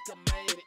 C-Micah made it.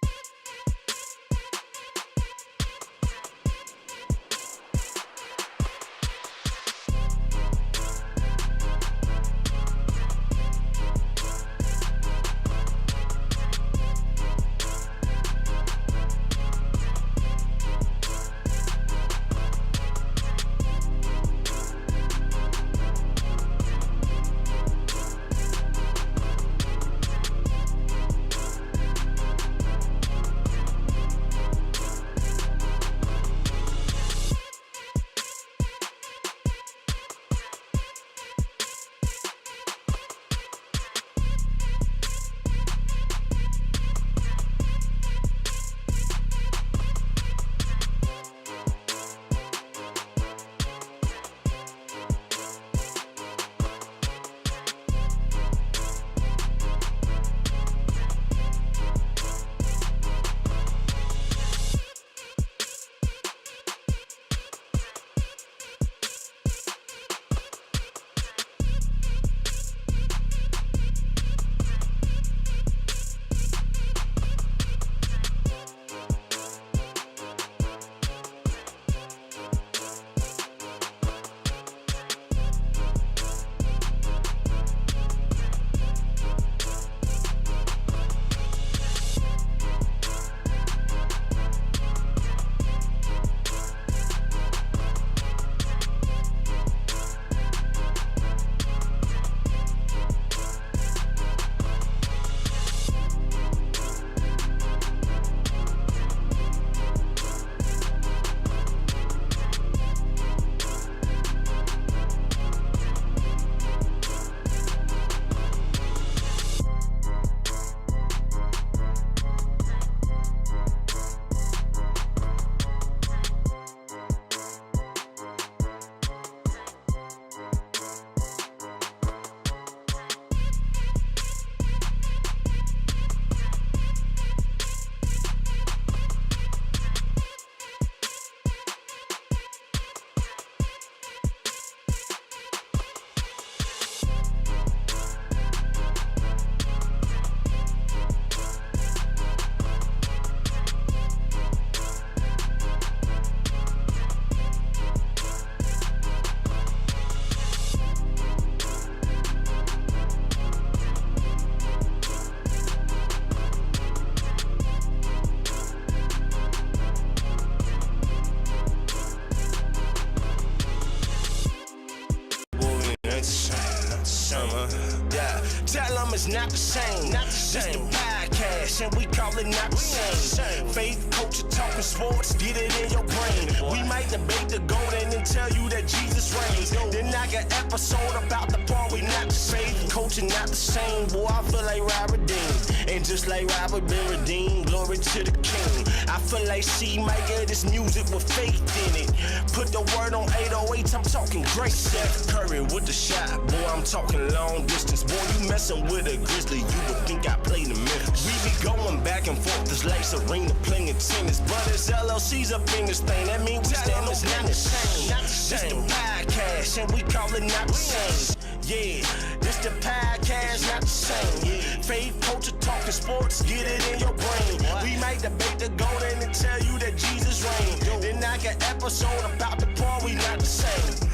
Tell them it's not the same. This the podcast, and we call it not the same. Faith, culture, talking sports, get it in your brain. We might debate the golden and tell you that Jesus reigns. Then like an episode about the part we not the same. Faith, culture, not the same. Boy, I feel like Robert Dean. And just like Robert been redeemed, glory to the King. I feel like C-Micah, this music with faith in it. Put the word on 808, I'm talking great. Steph Curry with the shot, boy, I'm talking long distance. Boy, you messing with a Grizzly, you would think I played in Memphis. We be going back and forth, this like Serena playing tennis. But it's LLC's up in this thing, that means we stand on tennis. This the podcast, and we call it not the same. Yeah, this the podcast, not the same. Faith, culture, talking sports, get it in your brain. We might debate the golden and tell you that Jesus reigned. Then like an episode about the part we not the same.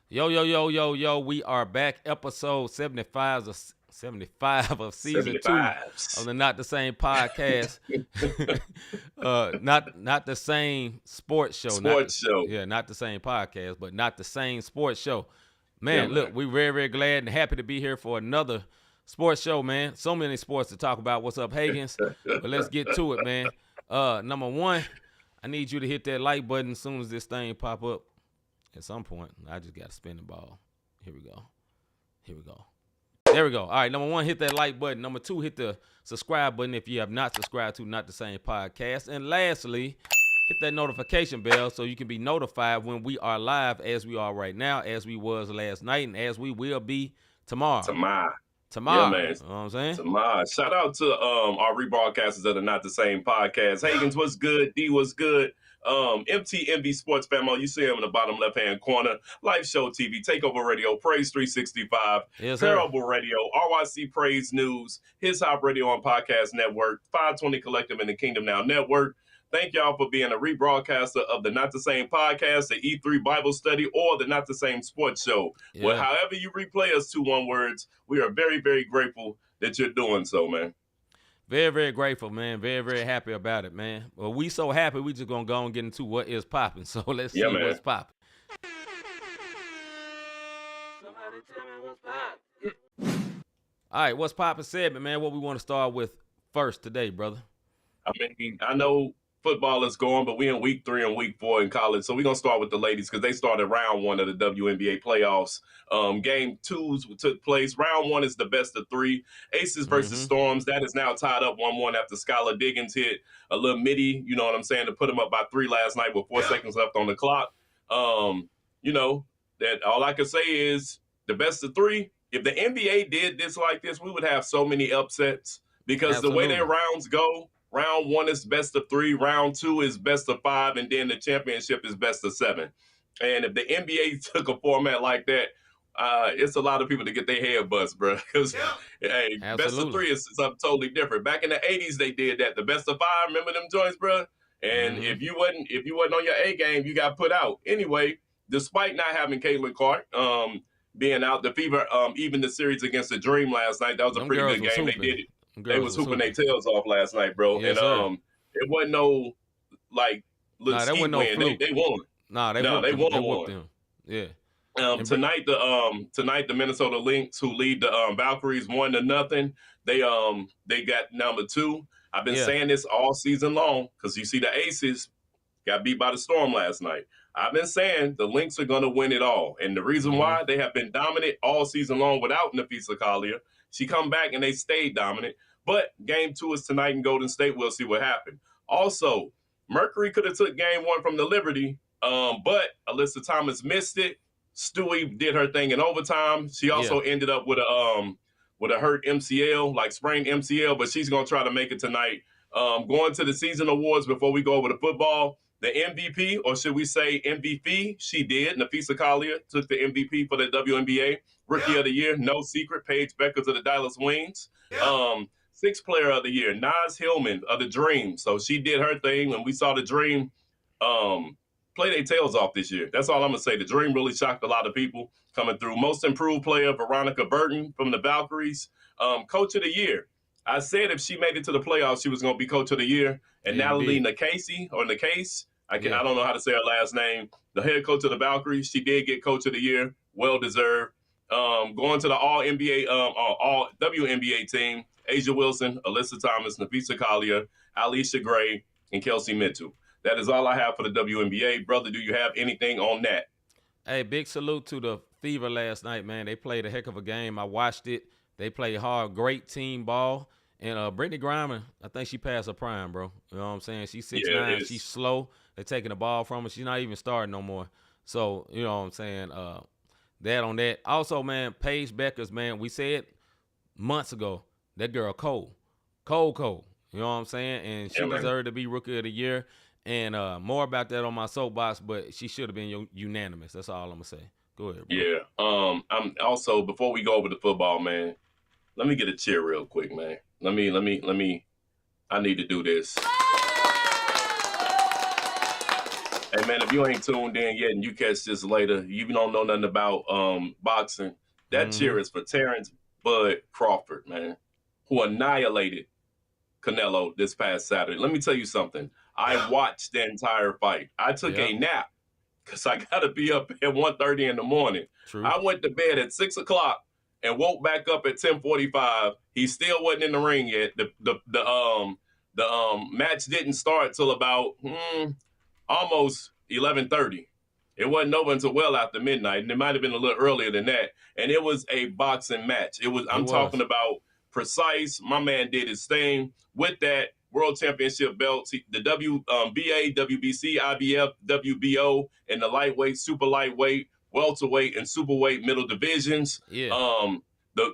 Yo, we are back. Episode 75 of season 2 of the Not the Same podcast. Not the same sports show. Not the same podcast, but not the same sports show. Man, look, we're very, very glad and happy to be here for another sports show, man. So many sports to talk about. What's up, Higgins? But let's get to it, man. Number one, I need you to hit that like button as soon as this thing pop up. At some point, I just got to spin the ball. Here we go. There we go. All right, number one, hit that like button. Number two, hit the subscribe button if you have not subscribed to Not the Same Podcast. And lastly, hit that notification bell so you can be notified when we are live, as we are right now, as we was last night, and as we will be tomorrow. Tomorrow. Yeah, man. You know what I'm saying? Tomorrow. Shout out to our rebroadcasters of the Not the Same podcast. Hagens, what's good? D, what's good? MTMV Sports Famo, you see him in the bottom left-hand corner. Live Show TV, Takeover Radio, Praise 365, yes, Parable Radio, RYC Praise News, His Hop Radio on Podcast Network, 520 Collective and the Kingdom Now Network. Thank y'all for being a rebroadcaster of the Not the Same podcast, the E3 Bible Study, or the Not the Same Sports Show. Yeah. Well, however you replay us 2 1 words, we are very, very grateful that you're doing so, man. Very, very grateful, man. Very, very happy about it, man. Well, we so happy, we just going to go and get into what is popping. So let's see what's popping. Somebody tell me what's popping. All right, what's popping segment, man? What we want to start with first today, brother? I mean, I know football is going, but we're in week 3 and week 4 in college. So we're going to start with the ladies because they started round 1 of the WNBA playoffs. Game 2s took place. Round 1 is the best of 3. Aces versus Storms. That is now tied up 1-1 after Skylar Diggins hit a little midi, you know what I'm saying, to put them up by 3 last night with 4 seconds left on the clock. You know, that all I can say is the best of 3. If the NBA did this like this, we would have so many upsets because the way their rounds go, round 1 is best of 3, round 2 is best of 5, and then the championship is best of 7. And if the NBA took a format like that, it's a lot of people to get their head bust, bro. Because hey, best of 3 is something totally different. Back in the 80s, they did that. The best of 5, remember them joints, bro? And if you wasn't on your A game, you got put out. Anyway, despite not having Caitlin Clark being out, the Fever even the series against the Dream last night, that was a pretty good game. They did it. They was hooping their tails off last night, bro. Yes, and it wasn't no like ski win. They won. They won them. Yeah. Tonight the Minnesota Lynx, who lead the Valkyries 1-0. They got number 2. I've been saying this all season long because you see the Aces got beat by the Storm last night. I've been saying the Lynx are going to win it all, and the reason why they have been dominant all season long without Nafisa Collier. She come back and they stayed dominant. But game 2 is tonight in Golden State. We'll see what happened. Also, Mercury could have took game 1 from the Liberty, but Alyssa Thomas missed it. Stewie did her thing in overtime. She also ended up with a hurt MCL, like sprained MCL, but she's going to try to make it tonight. Going to the season awards before we go over to football, the MVP, or should we say MVP, she did. Nafisa Collier took the MVP for the WNBA. Rookie of the Year, no secret, Paige Beckers of the Dallas Wings. 6th Player of the Year, Naz Hillman of the Dream. So she did her thing, and we saw the Dream play their tails off this year. That's all I'm going to say. The Dream really shocked a lot of people coming through. Most Improved Player, Veronica Burton from the Valkyries. Coach of the Year. I said if she made it to the playoffs, she was going to be Coach of the Year. And Natalie Nakase, I don't know how to say her last name, the head coach of the Valkyries, she did get Coach of the Year. Well-deserved. Going to the All-NBA, All-WNBA team, Asia Wilson, Alyssa Thomas, Nafisa Collier, Alicia Gray, and Kelsey Mitchell. That is all I have for the WNBA. Brother, do you have anything on that? Hey, big salute to the Fever last night, man. They played a heck of a game. I watched it. They played hard, great team ball. And Brittany Griner, I think she passed her prime, bro. You know what I'm saying? She's 6'9", she's slow. They're taking the ball from her. She's not even starting no more. So, you know what I'm saying? That on that. Also, man, Paige Beckers, man, we said months ago, that girl cold. Cold. You know what I'm saying? And she deserved to be Rookie of the Year. And more about that on my soapbox, but she should have been unanimous. That's all I'm going to say. Go ahead, bro. Yeah. I'm also, before we go over to football, man, let me get a cheer real quick, man. Let me, I need to do this. Hey, man, if you ain't tuned in yet and you catch this later, you don't know nothing about boxing, that cheer is for Terrence Bud Crawford, man, who annihilated Canelo this past Saturday. Let me tell you something. I watched the entire fight. I took a nap because I got to be up at 1:30 in the morning. True. I went to bed at 6 o'clock and woke back up at 10:45. He still wasn't in the ring yet. The match didn't start till about almost 11:30. It wasn't over until well after midnight, and it might have been a little earlier than that. And it was a boxing match. I'm talking about precise. My man did his thing. With that, World Championship belts, the WBA, WBC, IBF, WBO, and the lightweight, super lightweight, welterweight, and superweight middle divisions. Yeah.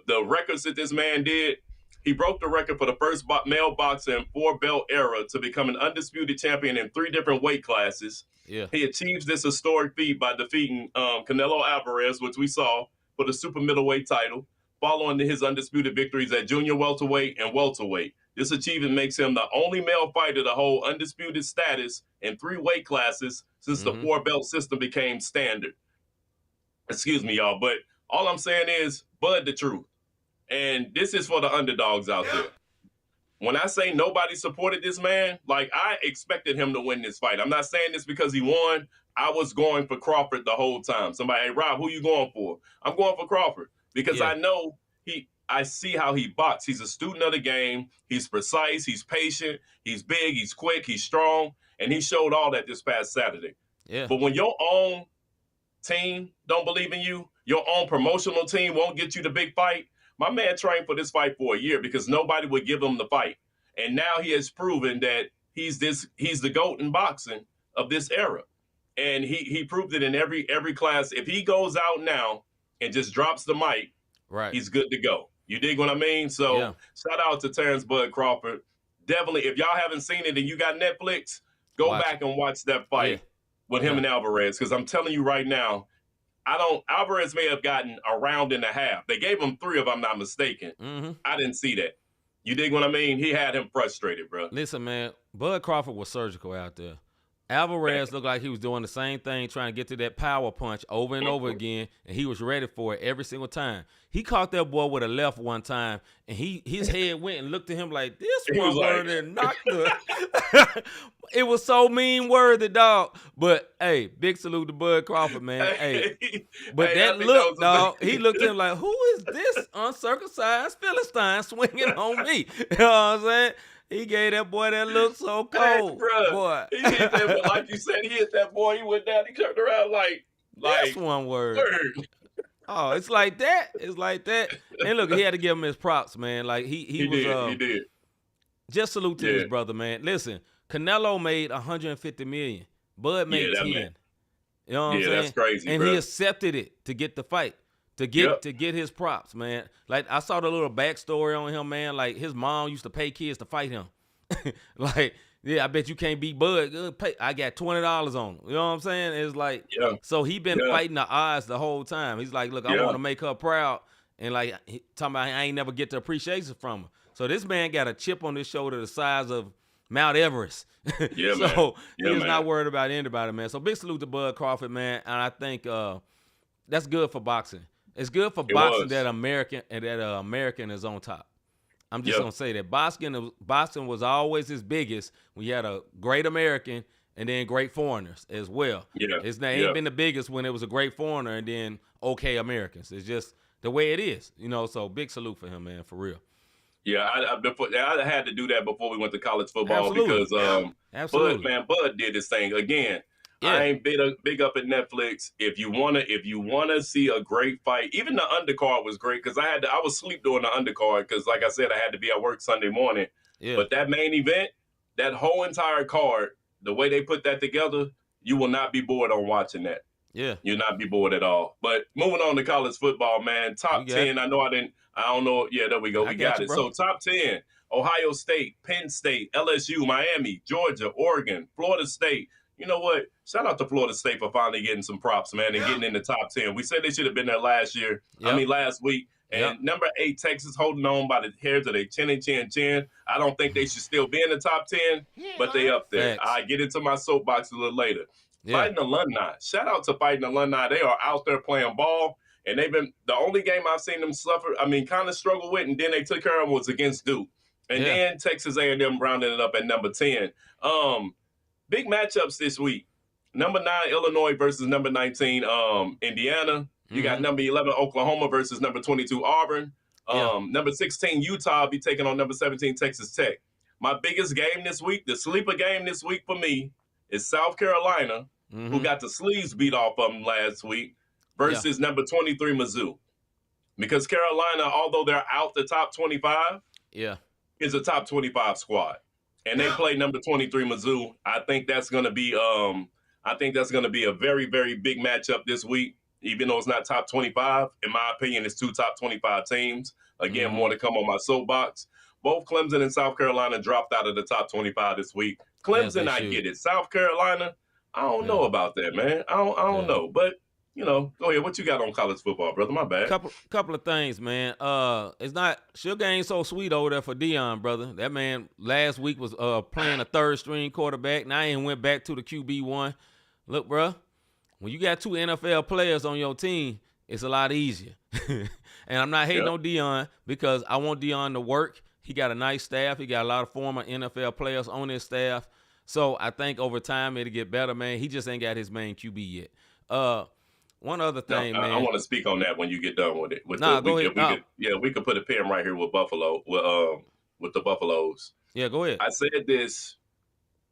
the records that this man did, he broke the record for the first male boxer in 4-belt era to become an undisputed champion in 3 different weight classes. Yeah. He achieved this historic feat by defeating Canelo Alvarez, which we saw, for the super middleweight title, following his undisputed victories at junior welterweight and welterweight. This achievement makes him the only male fighter to hold undisputed status in 3 weight classes since the 4-belt system became standard. Excuse me, y'all, but all I'm saying is, Bud the truth. And this is for the underdogs out there. When I say nobody supported this man, like, I expected him to win this fight. I'm not saying this because he won. I was going for Crawford the whole time. Somebody, hey, Rob, who you going for? I'm going for Crawford because I know I see how he boxes. He's a student of the game. He's precise. He's patient. He's big. He's quick. He's strong. And he showed all that this past Saturday. Yeah. But when your own team don't believe in you, your own promotional team won't get you the big fight. My man trained for this fight for a year because nobody would give him the fight. And now he has proven that he's the GOAT in boxing of this era. And he proved it in every class. If he goes out now and just drops the mic, he's good to go. You dig what I mean? So shout out to Terrence Bud Crawford. Definitely, if y'all haven't seen it and you got Netflix, go back and watch that fight with him and Alvarez. Because I'm telling you right now, Alvarez may have gotten a round and a half. They gave him 3 if I'm not mistaken. I didn't see that. You dig what I mean? He had him frustrated, bro. Listen, man, Bud Crawford was surgical out there. Alvarez looked like he was doing the same thing, trying to get to that power punch over and over again, and he was ready for it every single time. He caught that boy with a left one time, and his head went and looked at him like, this one word and knocked the It was so mean-worthy, dog. But, hey, big salute to Bud Crawford, man. Hey. But that look, dog, he looked at him like, who is this uncircumcised Philistine swinging on me? You know what I'm saying? He gave that boy that look so cold, boy. He hit that, like you said, he hit that boy. He went down. He turned around like that's one word. Oh, it's like that. It's like that. And look, he had to give him his props, man. Like he did. Just salute to his brother, man. Listen, Canelo made $150 million. Bud made 10. You know what I'm saying? That's crazy, and he accepted it to get the fight. To get his props, man. Like, I saw the little backstory on him, man. Like, his mom used to pay kids to fight him. Like, yeah, I bet you can't beat Bud. I got $20 on him. You know what I'm saying? It's like, so he been fighting the odds the whole time. He's like, look, I want to make her proud. And, like, talking about I ain't never get the appreciation from her. So this man got a chip on his shoulder the size of Mount Everest. So he's not worried about anybody, man. So big salute to Bud Crawford, man. And I think that's good for boxing. It's good for boxing that American is on top. I'm just gonna say that boxing was always its biggest when you had a great American and then great foreigners as well. It's ain't been the biggest when it was a great foreigner and then okay Americans. It's just the way it is, you know. So big salute for him, man, for real. Yeah, I had to do that before we went to college football because Bud did this thing again. I ain't big up at Netflix. If you wanna see a great fight, even the undercard was great because I was asleep during the undercard because, like I said, I had to be at work Sunday morning. But that main event, that whole entire card, the way they put that together, you will not be bored on watching that. You'll not be bored at all. But moving on to college football, man, top 10. I don't know. Yeah, there we go. We got it. So top 10: Ohio State, Penn State, LSU, Miami, Georgia, Oregon, Florida State. You know what? Shout out to Florida State for finally getting some props, man, and getting in the top 10. We said they should have been there last week. And number 8, Texas, holding on by the hairs of their chin. I don't think they should still be in the top 10, but they up there. I get into my soapbox a little later. Fighting Alumni. Shout out to Fighting Alumni. They are out there playing ball, and they've been the only game I've seen them suffer. I mean, kind of struggle with, and then they took care of them was against Duke, and then Texas A&M rounded it up at number 10. Big matchups this week. Number 9, Illinois versus number 19, Indiana. You got number 11, Oklahoma versus number 22, Auburn. Number 16, Utah will be taking on number 17, Texas Tech. My biggest game this week, the sleeper game this week for me, is South Carolina, who got the sleeves beat off of them last week, versus number 23, Mizzou. Because Carolina, although they're out the top 25, is a top 25 squad. And they play number 23 Mizzou. I think that's going to be a very, very big matchup this week. even though it's not top 25, in my opinion, it's 2 top 25 teams. Again, more to come on my soapbox. Both Clemson and South Carolina dropped out of the top 25 this week. Clemson, I get it. South Carolina, I don't know about that, man. I don't know. But, go ahead. What you got on college football, brother? My bad. Couple of things, man. It's not sugar ain't so sweet over there for Deion, brother. That man last week was playing a third string quarterback. Now he went back to the QB1. Look, bro, when you got 2 NFL players on your team, it's a lot easier. And I'm not hating on Deion because I want Deion to work. He got a nice staff. He got a lot of former NFL players on his staff. So I think over time it'll get better, man. He just ain't got his main QB yet. One other thing, man. I want to speak on that when you get done with it. Go ahead. We could put a pin right here with Buffalo, with the Buffaloes. Yeah, go ahead. I said this,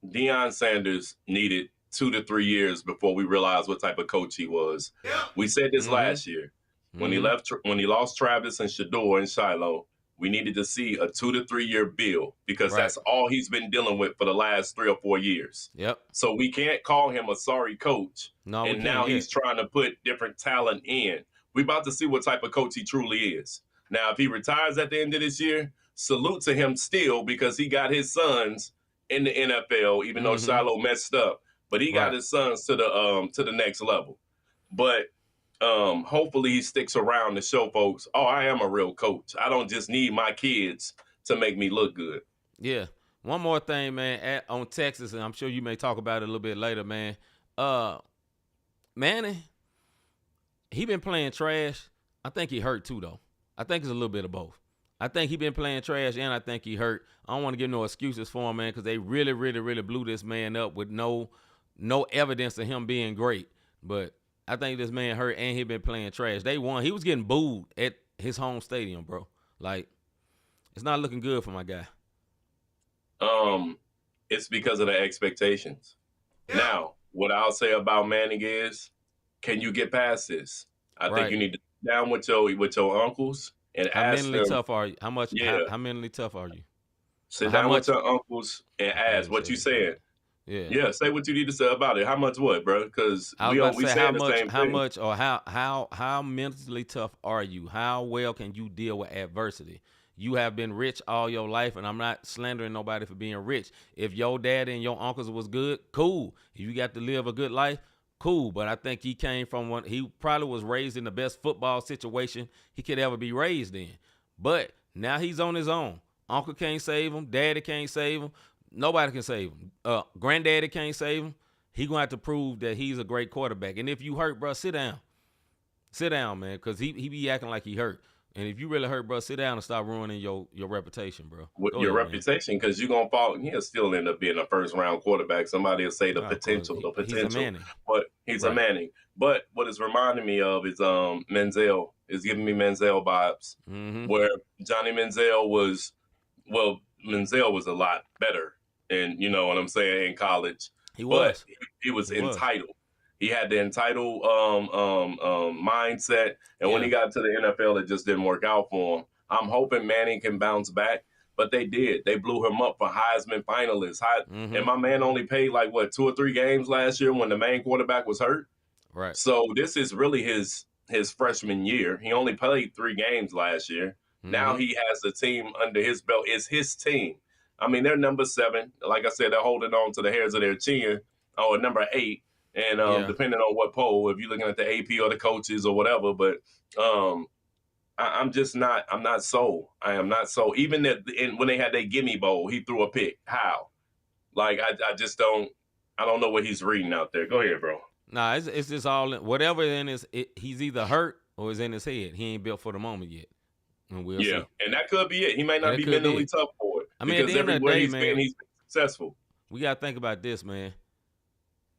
Deion Sanders needed 2 to 3 years before we realized what type of coach he was. We said this last year. When he lost Travis and Shador and Shiloh, we needed to see a 2 to 3 year build because that's all he's been dealing with for the last 3 or 4 years. Yep. So we can't call him a sorry coach. No, and now he's trying to put different talent in. We about to see what type of coach he truly is. Now, if he retires at the end of this year, salute to him still because he got his sons in the NFL, even though Shiloh messed up. But he got his sons to the next level. But hopefully he sticks around to show folks, I am a real coach. I don't just need my kids to make me look good. Yeah. One more thing, man, on Texas, and I'm sure you may talk about it a little bit later, man. Manning, he been playing trash. I think he hurt too, though. I think it's a little bit of both. I think he been playing trash, and I think he hurt. I don't want to give no excuses for him, man, because they really, really, really blew this man up with no evidence of him being great. But I think this man hurt, and he been playing trash. They won. He was getting booed at his home stadium, bro. Like, it's not looking good for my guy. It's because of the expectations. Yeah. Now, what I'll say about Manning is, can you get past this? I think you need to sit down with your uncles and ask them. How mentally tough are you? How mentally tough are you? Sit down with your uncles and ask what you saying. Yeah, say what you need to say about it. How much what, bro? Because we say the same thing. How much or how mentally tough are you? How well can you deal with adversity? You have been rich all your life, and I'm not slandering nobody for being rich. If your dad and your uncles was good, cool. If you got to live a good life, cool. But I think he came from one. He probably was raised in the best football situation he could ever be raised in. But now he's on his own. Uncle can't save him. Daddy can't save him. Nobody can save him. Granddaddy can't save him. He gonna have to prove that he's a great quarterback. And if you hurt, bro, sit down. Sit down, man, because he be acting like he hurt. And if you really hurt, bro, sit down and stop ruining your reputation, bro. Your reputation, because you're going to fall. He'll still end up being a first-round quarterback. Somebody will say the potential. He's a Manning. But he's a Manning. But what it's reminding me of is Manziel. It's giving me Manziel vibes, where Johnny Manziel was a lot better, and you know what I'm saying, in college. He was entitled. He had the entitled mindset, and when he got to the NFL, it just didn't work out for him. I'm hoping Manning can bounce back, but they did. They blew him up for Heisman finalists. And my man only played 2 or 3 games last year when the main quarterback was hurt. Right. So this is really his freshman year. He only played 3 games last year. Now he has the team under his belt. It's his team. I mean, they're number 7. Like I said, they're holding on to the hairs of their chin, or number 8. And depending on what poll, if you're looking at the AP or the coaches or whatever, but I'm not sold. I am not sold. Even when they had their gimme bowl, he threw a pick. How? I just don't. I don't know what he's reading out there. Go ahead, bro. Nah, it's just all whatever in his. He's either hurt or it's in his head. He ain't built for the moment yet. And we'll see. And that could be it. He might not be mentally tough for it. I mean, because at the end of the day, he's been successful. We gotta think about this, man.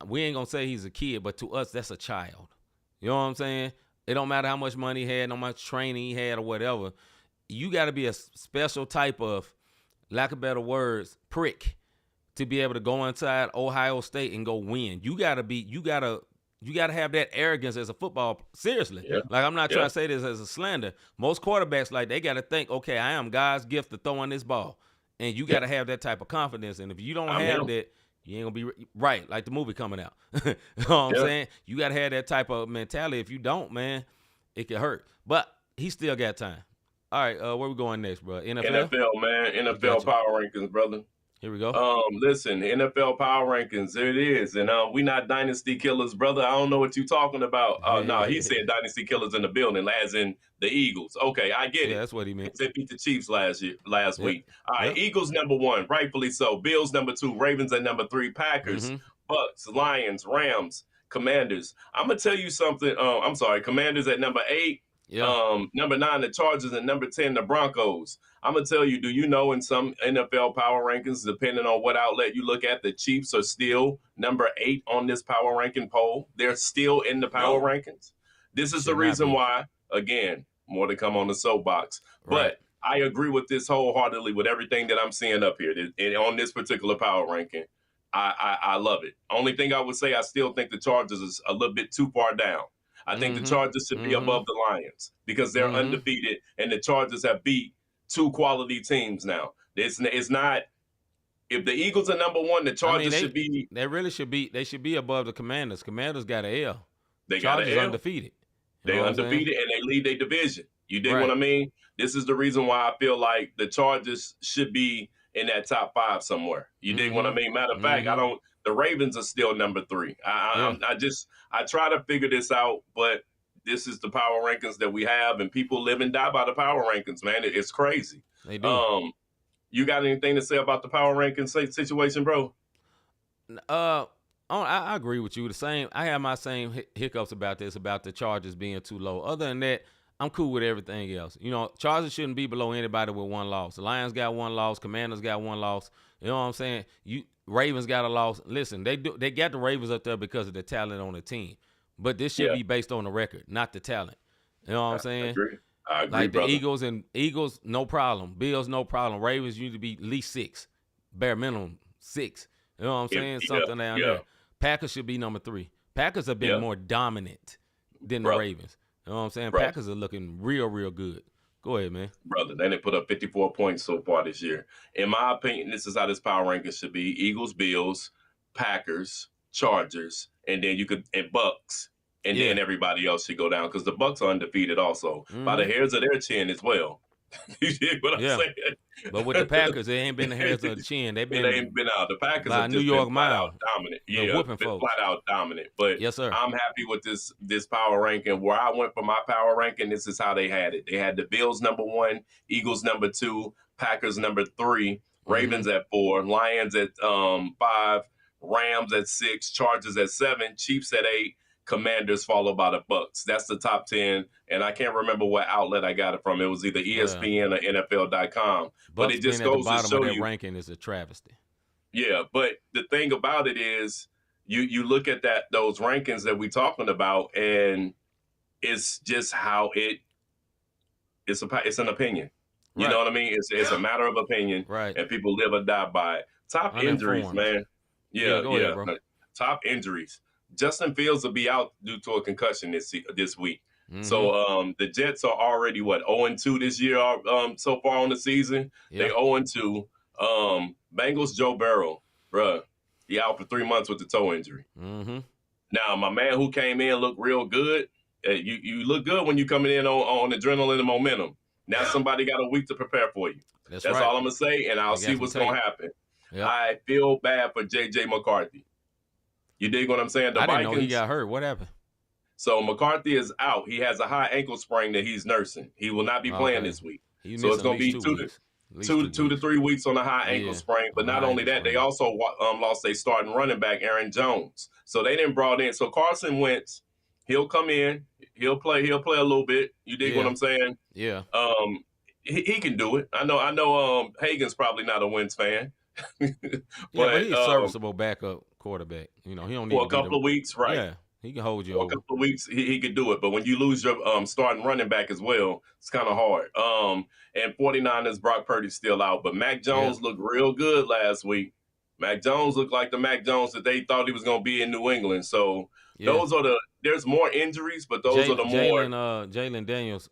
We ain't gonna say he's a kid, but to us, that's a child. You know what I'm saying? It don't matter how much money he had, how much training he had, or whatever. You got to be a special type of, lack of better words, prick to be able to go inside Ohio State and go win. You gotta have that arrogance as a football. Seriously, I'm not trying to say this as a slander. Most quarterbacks, they got to think, okay, I am God's gift to throwing this ball, and you got to have that type of confidence. And if you don't have that, you ain't gonna be right, like the movie coming out. You know what I'm saying? You gotta have that type of mentality. If you don't, man, it can hurt. But he still got time. All right, where we going next, bro? NFL? NFL, man. NFL power rankings, brother. Here we go. Listen, NFL power rankings, there it is. And we not dynasty killers, brother. I don't know what you talking about. No, he said dynasty killers in the building, as in the Eagles. Okay, I get it. Yeah, that's what he meant. They beat the Chiefs last week. All right, Eagles number 1, rightfully so. Bills number 2, Ravens at number 3, Packers, Bucks, Lions, Rams, Commanders. I'm gonna tell you something. I'm sorry, Commanders at number 8. Number 9, the Chargers, and number 10, the Broncos. I'm gonna tell you, do you know in some NFL power rankings, depending on what outlet you look at, the Chiefs are still number 8 on this power ranking poll. They're still in the power rankings. This is the reason why, again, more to come on the soapbox. But I agree with this wholeheartedly with everything that I'm seeing up here. And on this particular power ranking, I love it. Only thing I would say, I still think the Chargers is a little bit too far down. I think the Chargers should be above the Lions because they're undefeated, and the Chargers have beat 2 quality teams now. It's not – if the Eagles are number 1, the Chargers should be – They really should be – they should be above the Commanders. Commanders got an L. They got an L. Undefeated. They're undefeated, and they lead their division. You dig what I mean? This is the reason why I feel like the Chargers should be in that top 5 somewhere. You dig what I mean? Matter of fact, the Ravens are still number 3. I try to figure this out, but this is the power rankings that we have, and people live and die by the power rankings, man. It's crazy. They do. You got anything to say about the power rankings situation, bro? I agree with you. I have my same hiccups about this, about the Chargers being too low. Other than that, I'm cool with everything else. You know, Chargers shouldn't be below anybody with 1 loss. The Lions got 1 loss. Commanders got 1 loss. You know what I'm saying? Ravens got a loss. Listen, they got the Ravens up there because of the talent on the team. But this should be based on the record, not the talent. You know what I'm saying? I agree, like brother. The Eagles, no problem. Bills, no problem. Ravens need to be at least 6, bare minimum 6. You know what I'm saying? Something down there. Packers should be number 3. Packers have been more dominant than the Ravens. You know what I'm saying? Packers are looking real, real good. Go ahead, man. Brother, they put up 54 points so far this year. In my opinion, this is how this power ranking should be. Eagles, Bills, Packers, Chargers, and then and Bucks, and then everybody else should go down because the Bucks are undefeated also by the hairs of their chin as well. You see what I'm saying? But with the Packers, they ain't been the hairs of the chin. They ain't been out. The Packers are just New York flat out dominant. Whooping been folks. Flat out dominant. But yes, sir. I'm happy with this power ranking. Where I went for my power ranking, this is how they had it. They had the Bills number 1, Eagles number 2, Packers number 3, Ravens at 4, Lions at 5, Rams at 6, Chargers at 7, Chiefs at 8, Commanders followed by the Bucks. That's the top 10, and I can't remember what outlet I got it from. It was either ESPN or NFL.com. But it just goes to show you, ranking is a travesty. Yeah, but the thing about it is, you look at those rankings that we're talking about, and it's just how it's an opinion. You know what I mean? It's a matter of opinion, and people live or die by it. Top injuries, man. Yeah, go ahead, bro. Top injuries. Justin Fields will be out due to a concussion this week. So the Jets are already 0-2 this year so far on the season. They 0-2. Bengals Joe Burrow, bruh, he out for 3 months with the toe injury. Now my man who came in looked real good. You look good when you coming in on adrenaline and momentum. Now somebody got a week to prepare for you. That's all I'm gonna say, and I'll see what's gonna happen. I feel bad for J.J. McCarthy. You dig what I'm saying? I didn't know he got hurt. What happened? So McCarthy is out. He has a high ankle sprain that he's nursing. He will not be playing this week. So it's going to be 2 to 3 weeks on a high ankle sprain. But not only that, they also lost their starting running back, Aaron Jones. So they didn't brought in. So Carson Wentz, he'll come in. He'll play a little bit. You dig what I'm saying? Yeah. He can do it. I know Hagan's probably not a Wentz fan. but he's a serviceable backup quarterback. You know, he don't need for a couple of weeks, right? Yeah, he can hold you for a couple of weeks. He could do it, but when you lose your starting running back as well, it's kind of hard. And 49ers, Brock Purdy's still out, but Mac Jones looked real good last week. Mac Jones looked like the Mac Jones that they thought he was going to be in New England. So those are there's more injuries, but those are the more. Jalen Daniels.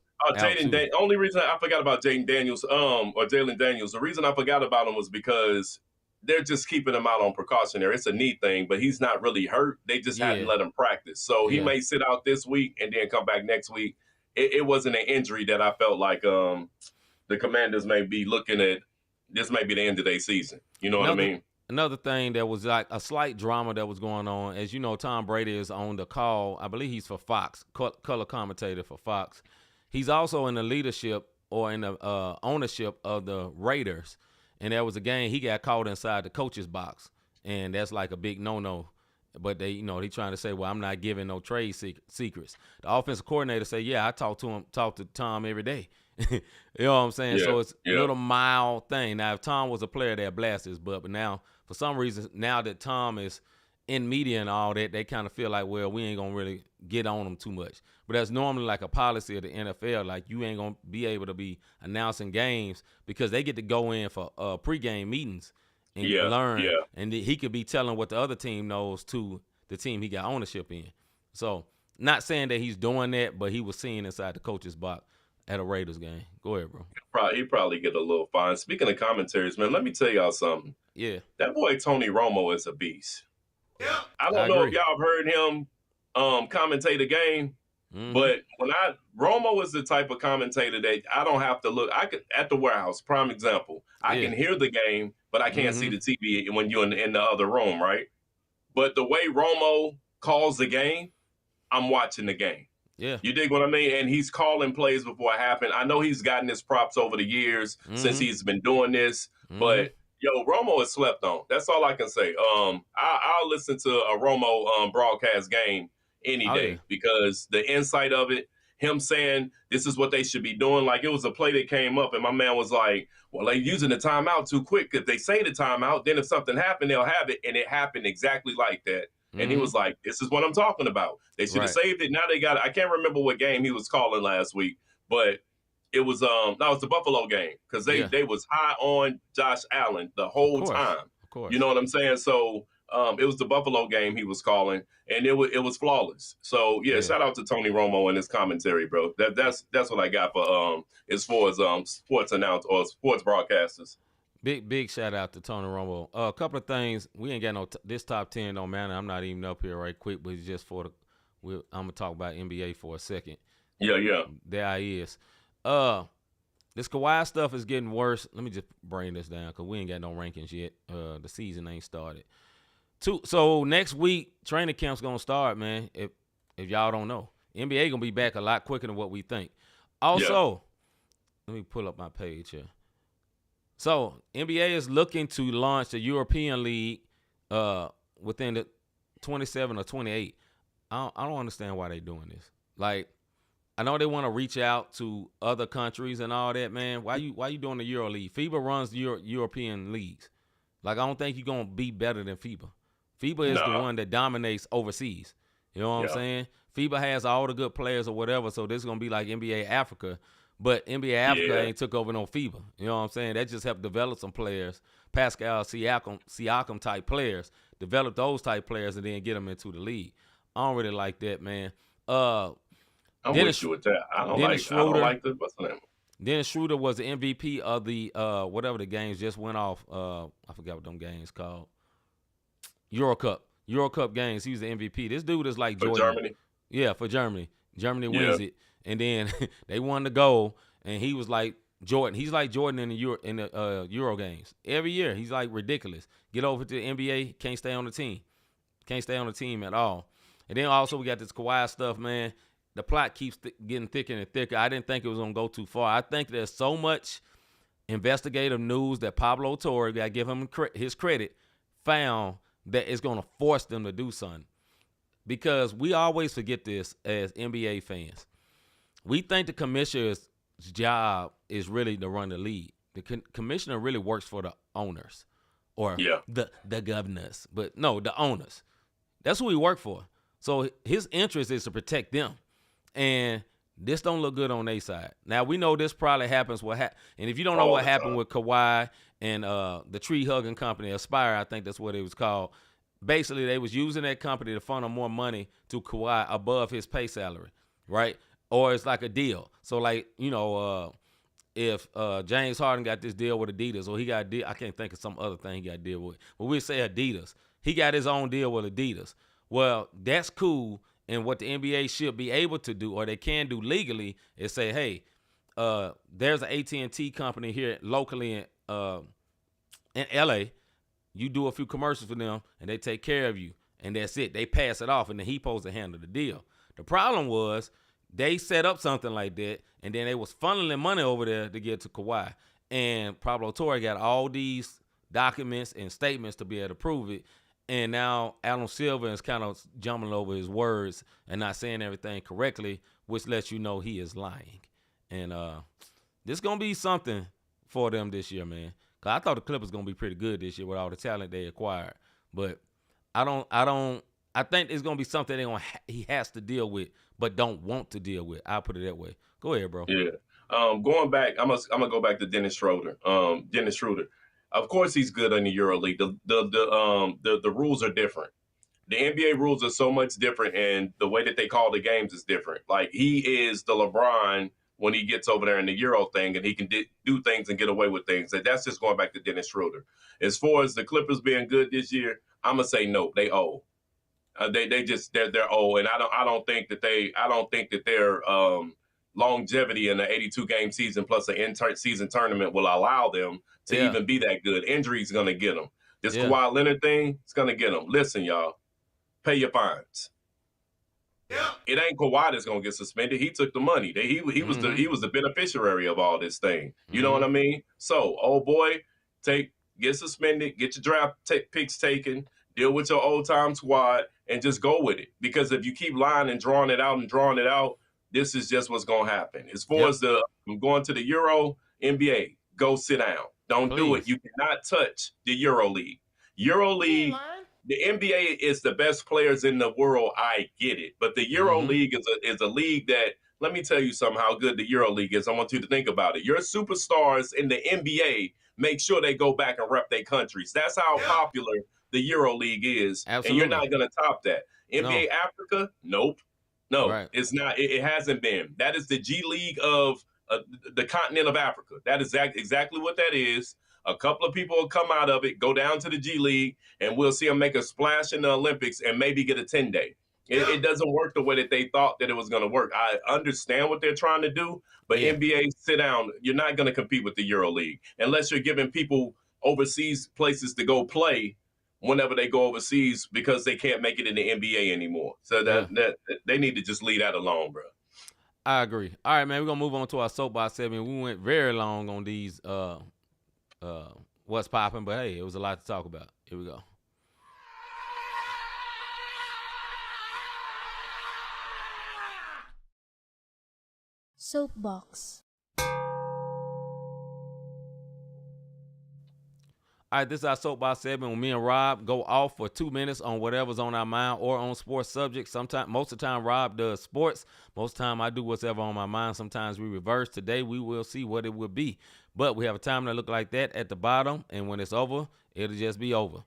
Only reason I forgot about Jalen Daniels, or Jalen Daniels, the reason I forgot about him was because they're just keeping him out on precautionary. It's a knee thing, but he's not really hurt. They just hadn't let him practice. So he may sit out this week and then come back next week. It wasn't an injury that I felt like the Commanders may be looking at. This may be the end of their season. You know what I mean? Another thing that was like a slight drama that was going on, as you know, Tom Brady is on the call. I believe he's for Fox, color commentator for Fox. He's also in the leadership or in the ownership of the Raiders. And there was a game he got caught inside the coach's box, and that's like a big no-no. But they trying to say, well, I'm not giving no trade secrets. The offensive coordinator say, yeah, I talk to Tom every day. You know what I'm saying? Yeah, so it's a little mild thing. Now, if Tom was a player, they'd blast his butt. But now, for some reason, now that Tom is in media and all that, they kind of feel like, well, we ain't going to really get on him too much. But that's normally like a policy of the NFL. Like, you ain't going to be able to be announcing games because they get to go in for pregame meetings and learn. Yeah. And he could be telling what the other team knows to the team he got ownership in. So, not saying that he's doing that, but he was seen inside the coach's box at a Raiders game. Go ahead, bro. He probably get a little fine. Speaking of commentaries, man, let me tell y'all something. Yeah. That boy Tony Romo is a beast. Yeah. I don't know if y'all have heard him commentate a game, but Romo is the type of commentator that I don't have to look. I could at the warehouse, prime example. I can hear the game, but I can't see the TV when you're in the other room, right? But the way Romo calls the game, I'm watching the game. Yeah. You dig what I mean? And he's calling plays before it happened. I know he's gotten his props over the years since he's been doing this, but Romo is slept on. That's all I can say. I'll listen to a Romo broadcast game any day because the insight of it, him saying this is what they should be doing. Like, it was a play that came up and my man was like, well, they're using the timeout too quick. If they say the timeout, then if something happened, they'll have it. And it happened exactly like that. And he was like, this is what I'm talking about. They should have saved it. Now they got it. I can't remember what game he was calling last week, but it was it was the Buffalo game because they was high on Josh Allen the whole time. Of course. You know what I'm saying? So it was the Buffalo game he was calling, and it was flawless. So shout out to Tony Romo and his commentary, bro. That's what I got for as far as sports announcers or sports broadcasters. Big shout out to Tony Romo. A couple of things. We ain't got this top 10 don't matter. I'm not even up here right quick, but it's just I'm gonna talk about NBA for a second. Yeah. There he is. This Kawhi stuff is getting worse. Let me just bring this down because we ain't got no rankings yet. The season ain't started. So next week training camp's gonna start, man. If y'all don't know, NBA gonna be back a lot quicker than what we think. Also, let me pull up my page here. So, NBA is looking to launch the European League within the 27 or 28. I don't understand why they're doing this. Like, I know they want to reach out to other countries and all that, man. Why you doing the Euro League? FIBA runs the European leagues. Like, I don't think you're going to be better than FIBA. FIBA is the one that dominates overseas. You know what I'm saying? FIBA has all the good players or whatever, so this is going to be like NBA Africa. But NBA Africa ain't took over no FIBA. You know what I'm saying? That just helped develop some players. Pascal Siakam type players. Develop those type players and then get them into the league. I don't really like that, man. I'm with you with that. I don't like the what's the name? Dennis Schroeder was the MVP of the whatever the games just went off. I forgot what them games called. Euro Cup games. He was the MVP. This dude is like Jordan. For Germany? Yeah, for Germany. Germany wins it. And then they won the goal, and he was like Jordan. He's like Jordan in the Euro games. Every year, he's like ridiculous. Get over to the NBA, can't stay on the team. Can't stay on the team at all. And then also we got this Kawhi stuff, man. The plot keeps getting thicker and thicker. I didn't think it was going to go too far. I think there's so much investigative news that Pablo Torre, got to give him his credit, found that it's going to force them to do something. Because we always forget this as NBA fans. We think the commissioner's job is really to run the league. The commissioner really works for the owners or the governors. But no, the owners. That's who he worked for. So his interest is to protect them. And this don't look good on their side. Now, we know this probably happens. And if you don't know what happened with Kawhi and the tree hugging company, Aspire, I think that's what it was called. Basically, they was using that company to funnel more money to Kawhi above his pay salary, right? Or it's like a deal. So, like, if James Harden got this deal with Adidas, or he got a deal, I can't think of some other thing he got a deal with, but we say Adidas. He got his own deal with Adidas. Well, that's cool, and what the NBA should be able to do, or they can do legally, is say, hey, there's an AT&T company here locally in LA. You do a few commercials for them, and they take care of you, and that's it. They pass it off, and then he supposed to handle the deal. The problem was they set up something like that, and then they was funneling money over there to get to Kawhi. And Pablo Torre got all these documents and statements to be able to prove it. And now Adam Silver is kind of jumbling over his words and not saying everything correctly, which lets you know he is lying. And this is going to be something for them this year, man. Because I thought the Clippers going to be pretty good this year with all the talent they acquired. But I think it's going to be something he has to deal with, but don't want to deal with. I'll put it that way. Go ahead, bro. Yeah. Going back, I'm gonna go back to Dennis Schroeder. Dennis Schroeder. Of course, he's good in the EuroLeague. The rules are different. The NBA rules are so much different, and the way that they call the games is different. Like, he is the LeBron when he gets over there in the Euro thing, and he can do things and get away with things. And that's just going back to Dennis Schroeder. As far as the Clippers being good this year, I'm gonna say no. They owe. They're old, and I don't think that their longevity in the 82 game season plus an season tournament will allow them to even be that good. Injury's gonna get them. This Kawhi Leonard thing is gonna get them. Listen, y'all, pay your fines. Yeah. It ain't Kawhi that's gonna get suspended. He took the money. He was the beneficiary of all this thing. You know what I mean? So, old boy, get suspended, get your draft picks taken, deal with your old time squad, and just go with it. Because if you keep lying and drawing it out, this is just what's going to happen. As far as going to the Euro, NBA, go sit down. Don't do it. You cannot touch the EuroLeague. EuroLeague, the NBA is the best players in the world. I get it. But the EuroLeague is a league that, let me tell you something, how good the EuroLeague is. I want you to think about it. Your superstars in the NBA make sure they go back and rep their countries. That's how popular the EuroLeague is. Absolutely. And you're not going to top that. NBA Africa, nope. No, It's not. It hasn't been. That is the G League of the continent of Africa. That is exactly what that is. A couple of people will come out of it, go down to the G League, and we'll see them make a splash in the Olympics and maybe get a 10-day. It doesn't work the way that they thought that it was going to work. I understand what they're trying to do, but NBA, sit down. You're not going to compete with the EuroLeague unless you're giving people overseas places to go play whenever they go overseas because they can't make it in the NBA anymore. So that they need to just leave that alone, bro. I agree. All right, man, we're going to move on to our soapbox segment. We went very long on these what's popping, but hey, it was a lot to talk about. Here we go. Soapbox. All right, this is our soapbox segment where me and Rob go off for 2 minutes on whatever's on our mind or on sports subjects. Most of the time, Rob does sports. Most of the time, I do whatever on my mind. Sometimes we reverse. Today, we will see what it will be. But we have a time that look like that at the bottom, and when it's over, it'll just be over.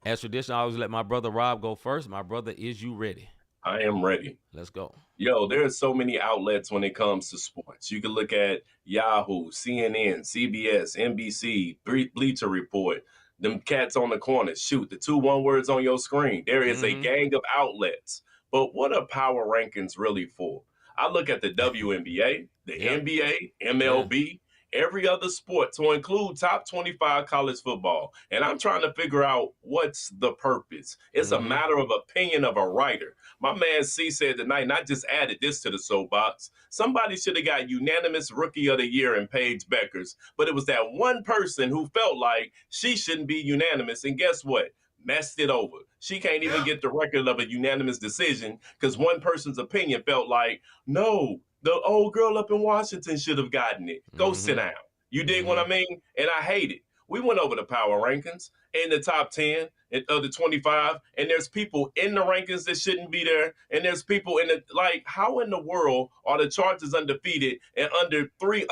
As tradition, I always let my brother Rob go first. My brother, is you ready? I am ready. Let's go. Yo, there's so many outlets when it comes to sports. You can look at Yahoo, CNN, CBS, NBC, Bleacher Report, them cats on the corner. Shoot, the 2 one-words on your screen. There is a gang of outlets. But what are power rankings really for? I look at the WNBA, the NBA, MLB, every other sport to include top 25 college football. And I'm trying to figure out what's the purpose. It's a matter of opinion of a writer. My man C said tonight, and I just added this to the soapbox, somebody should have got unanimous Rookie of the Year in Paige Beckers, but it was that one person who felt like she shouldn't be unanimous. And guess what? Messed it over. She can't even get the record of a unanimous decision because one person's opinion felt like, no, the old girl up in Washington should have gotten it. Go sit down. You dig what I mean? And I hate it. We went over the power rankings in the top 10 of the 25, and there's people in the rankings that shouldn't be there, and there's people in the, like, how in the world are the Chargers undefeated and under 3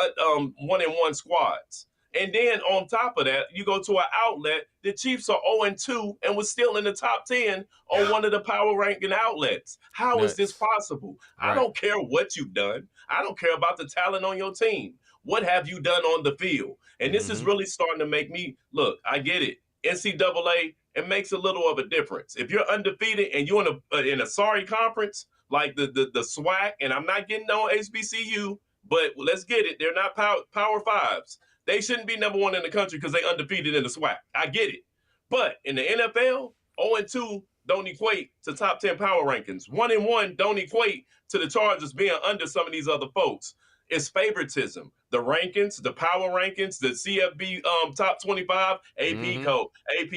1-1 squads? And then on top of that, you go to an outlet, the Chiefs are 0-2 and was still in the top 10 on one of the power ranking outlets. How is this possible? Right. I don't care what you've done. I don't care about the talent on your team. What have you done on the field? And this is Mm-hmm. really starting to make me look. I get it. NCAA, it makes a little of a difference. If you're undefeated and you're in a sorry conference like the SWAC, and I'm not getting on HBCU, but let's get it. They're not power fives. They shouldn't be number one in the country because they undefeated in the SWAC. I get it. But in the NFL, 0-2 don't equate to top 10 power rankings. 1-1 don't equate to the Chargers being under some of these other folks. It's favoritism. The rankings, the power rankings, the CFB top 25, AP code, AP,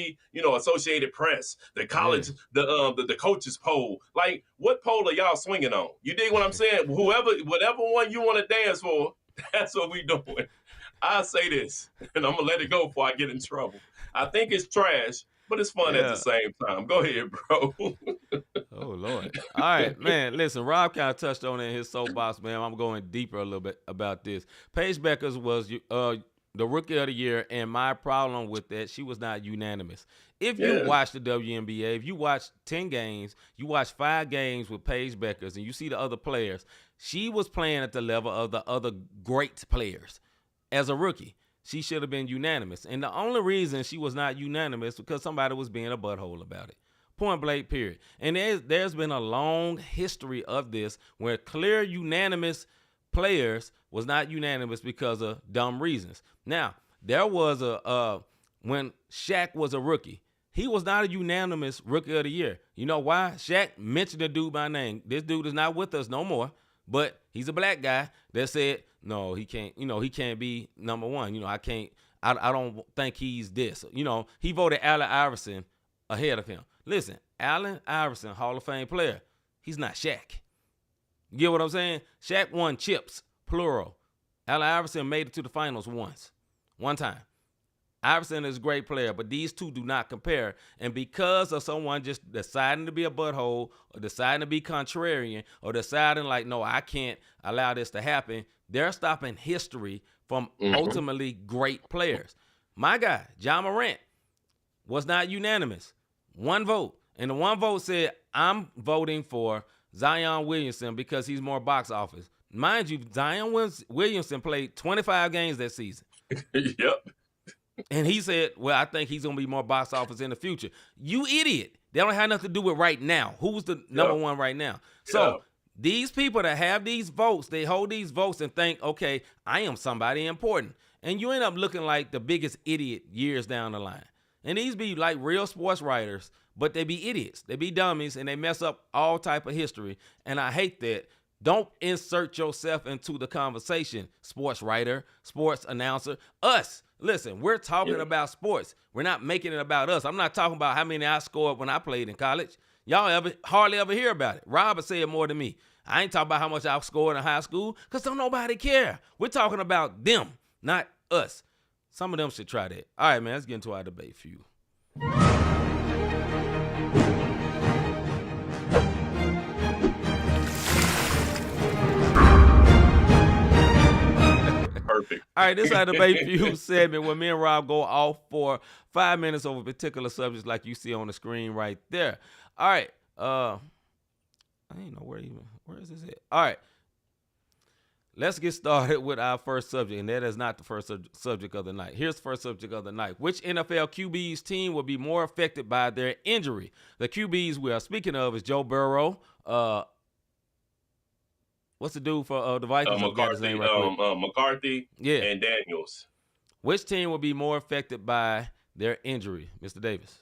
Associated Press, the college, the coaches poll. Like, what poll are y'all swinging on? You dig what I'm saying? Whatever one you want to dance for, that's what we doing. I say this, and I'm gonna let it go before I get in trouble. I think it's trash, but it's fun at the same time. Go ahead, bro. Oh, Lord. All right, man. Listen, Rob kind of touched on it in his soapbox, man. I'm going deeper a little bit about this. Paige Beckers was the Rookie of the Year, and my problem with that, she was not unanimous. If you watch the WNBA, if you watch 10 games, you watch 5 games with Paige Beckers, and you see the other players, she was playing at the level of the other great players. As a rookie, she should have been unanimous. And the only reason she was not unanimous because somebody was being a butthole about it. Point blank, period. And there's been a long history of this where clear unanimous players was not unanimous because of dumb reasons. Now, there was when Shaq was a rookie, he was not a unanimous Rookie of the Year. You know why? Shaq mentioned the dude by name. This dude is not with us no more, but he's a black guy that said, no, he can't, he can't be number one. I don't think he's this. He voted Allen Iverson ahead of him. Listen, Allen Iverson, Hall of Fame player. He's not Shaq. You get what I'm saying? Shaq won chips, plural. Allen Iverson made it to the finals one time. Iverson is a great player, but these two do not compare. And because of someone just deciding to be a butthole or deciding to be contrarian or deciding like, no, I can't allow this to happen, they're stopping history from ultimately great players. My guy, Ja Morant, was not unanimous. One vote. And the one vote said, I'm voting for Zion Williamson because he's more box office. Mind you, Zion Williamson played 25 games that season. Yep. And he said, well, I think he's going to be more box office in the future. You idiot. They don't have nothing to do with right now. Who's the number one right now? So these people that have these votes, they hold these votes and think, okay, I am somebody important. And you end up looking like the biggest idiot years down the line. And these be like real sports writers, but they be idiots. They be dummies, and they mess up all type of history. And I hate that. Don't insert yourself into the conversation, sports writer, sports announcer. Us. Listen, we're talking about sports. We're not making it about us. I'm not talking about how many I scored when I played in college. Y'all hardly ever hear about it. Rob said more than me. I ain't talking about how much I scored in high school because don't nobody care. We're talking about them, not us. Some of them should try that. All right, man, let's get into our debate for you. Perfect. All right, this is our debate for you segment where me and Rob go off for 5 minutes over particular subjects like you see on the screen right there. All right. I ain't know where is this at? All right. Let's get started with our first subject, and that is not the first subject of the night. Here's the first subject of the night. Which NFL QB's team will be more affected by their injury? The QBs we are speaking of is Joe Burrow. What's the dude for the Vikings? McCarthy and Daniels. Which team will be more affected by their injury, Mr. Davis?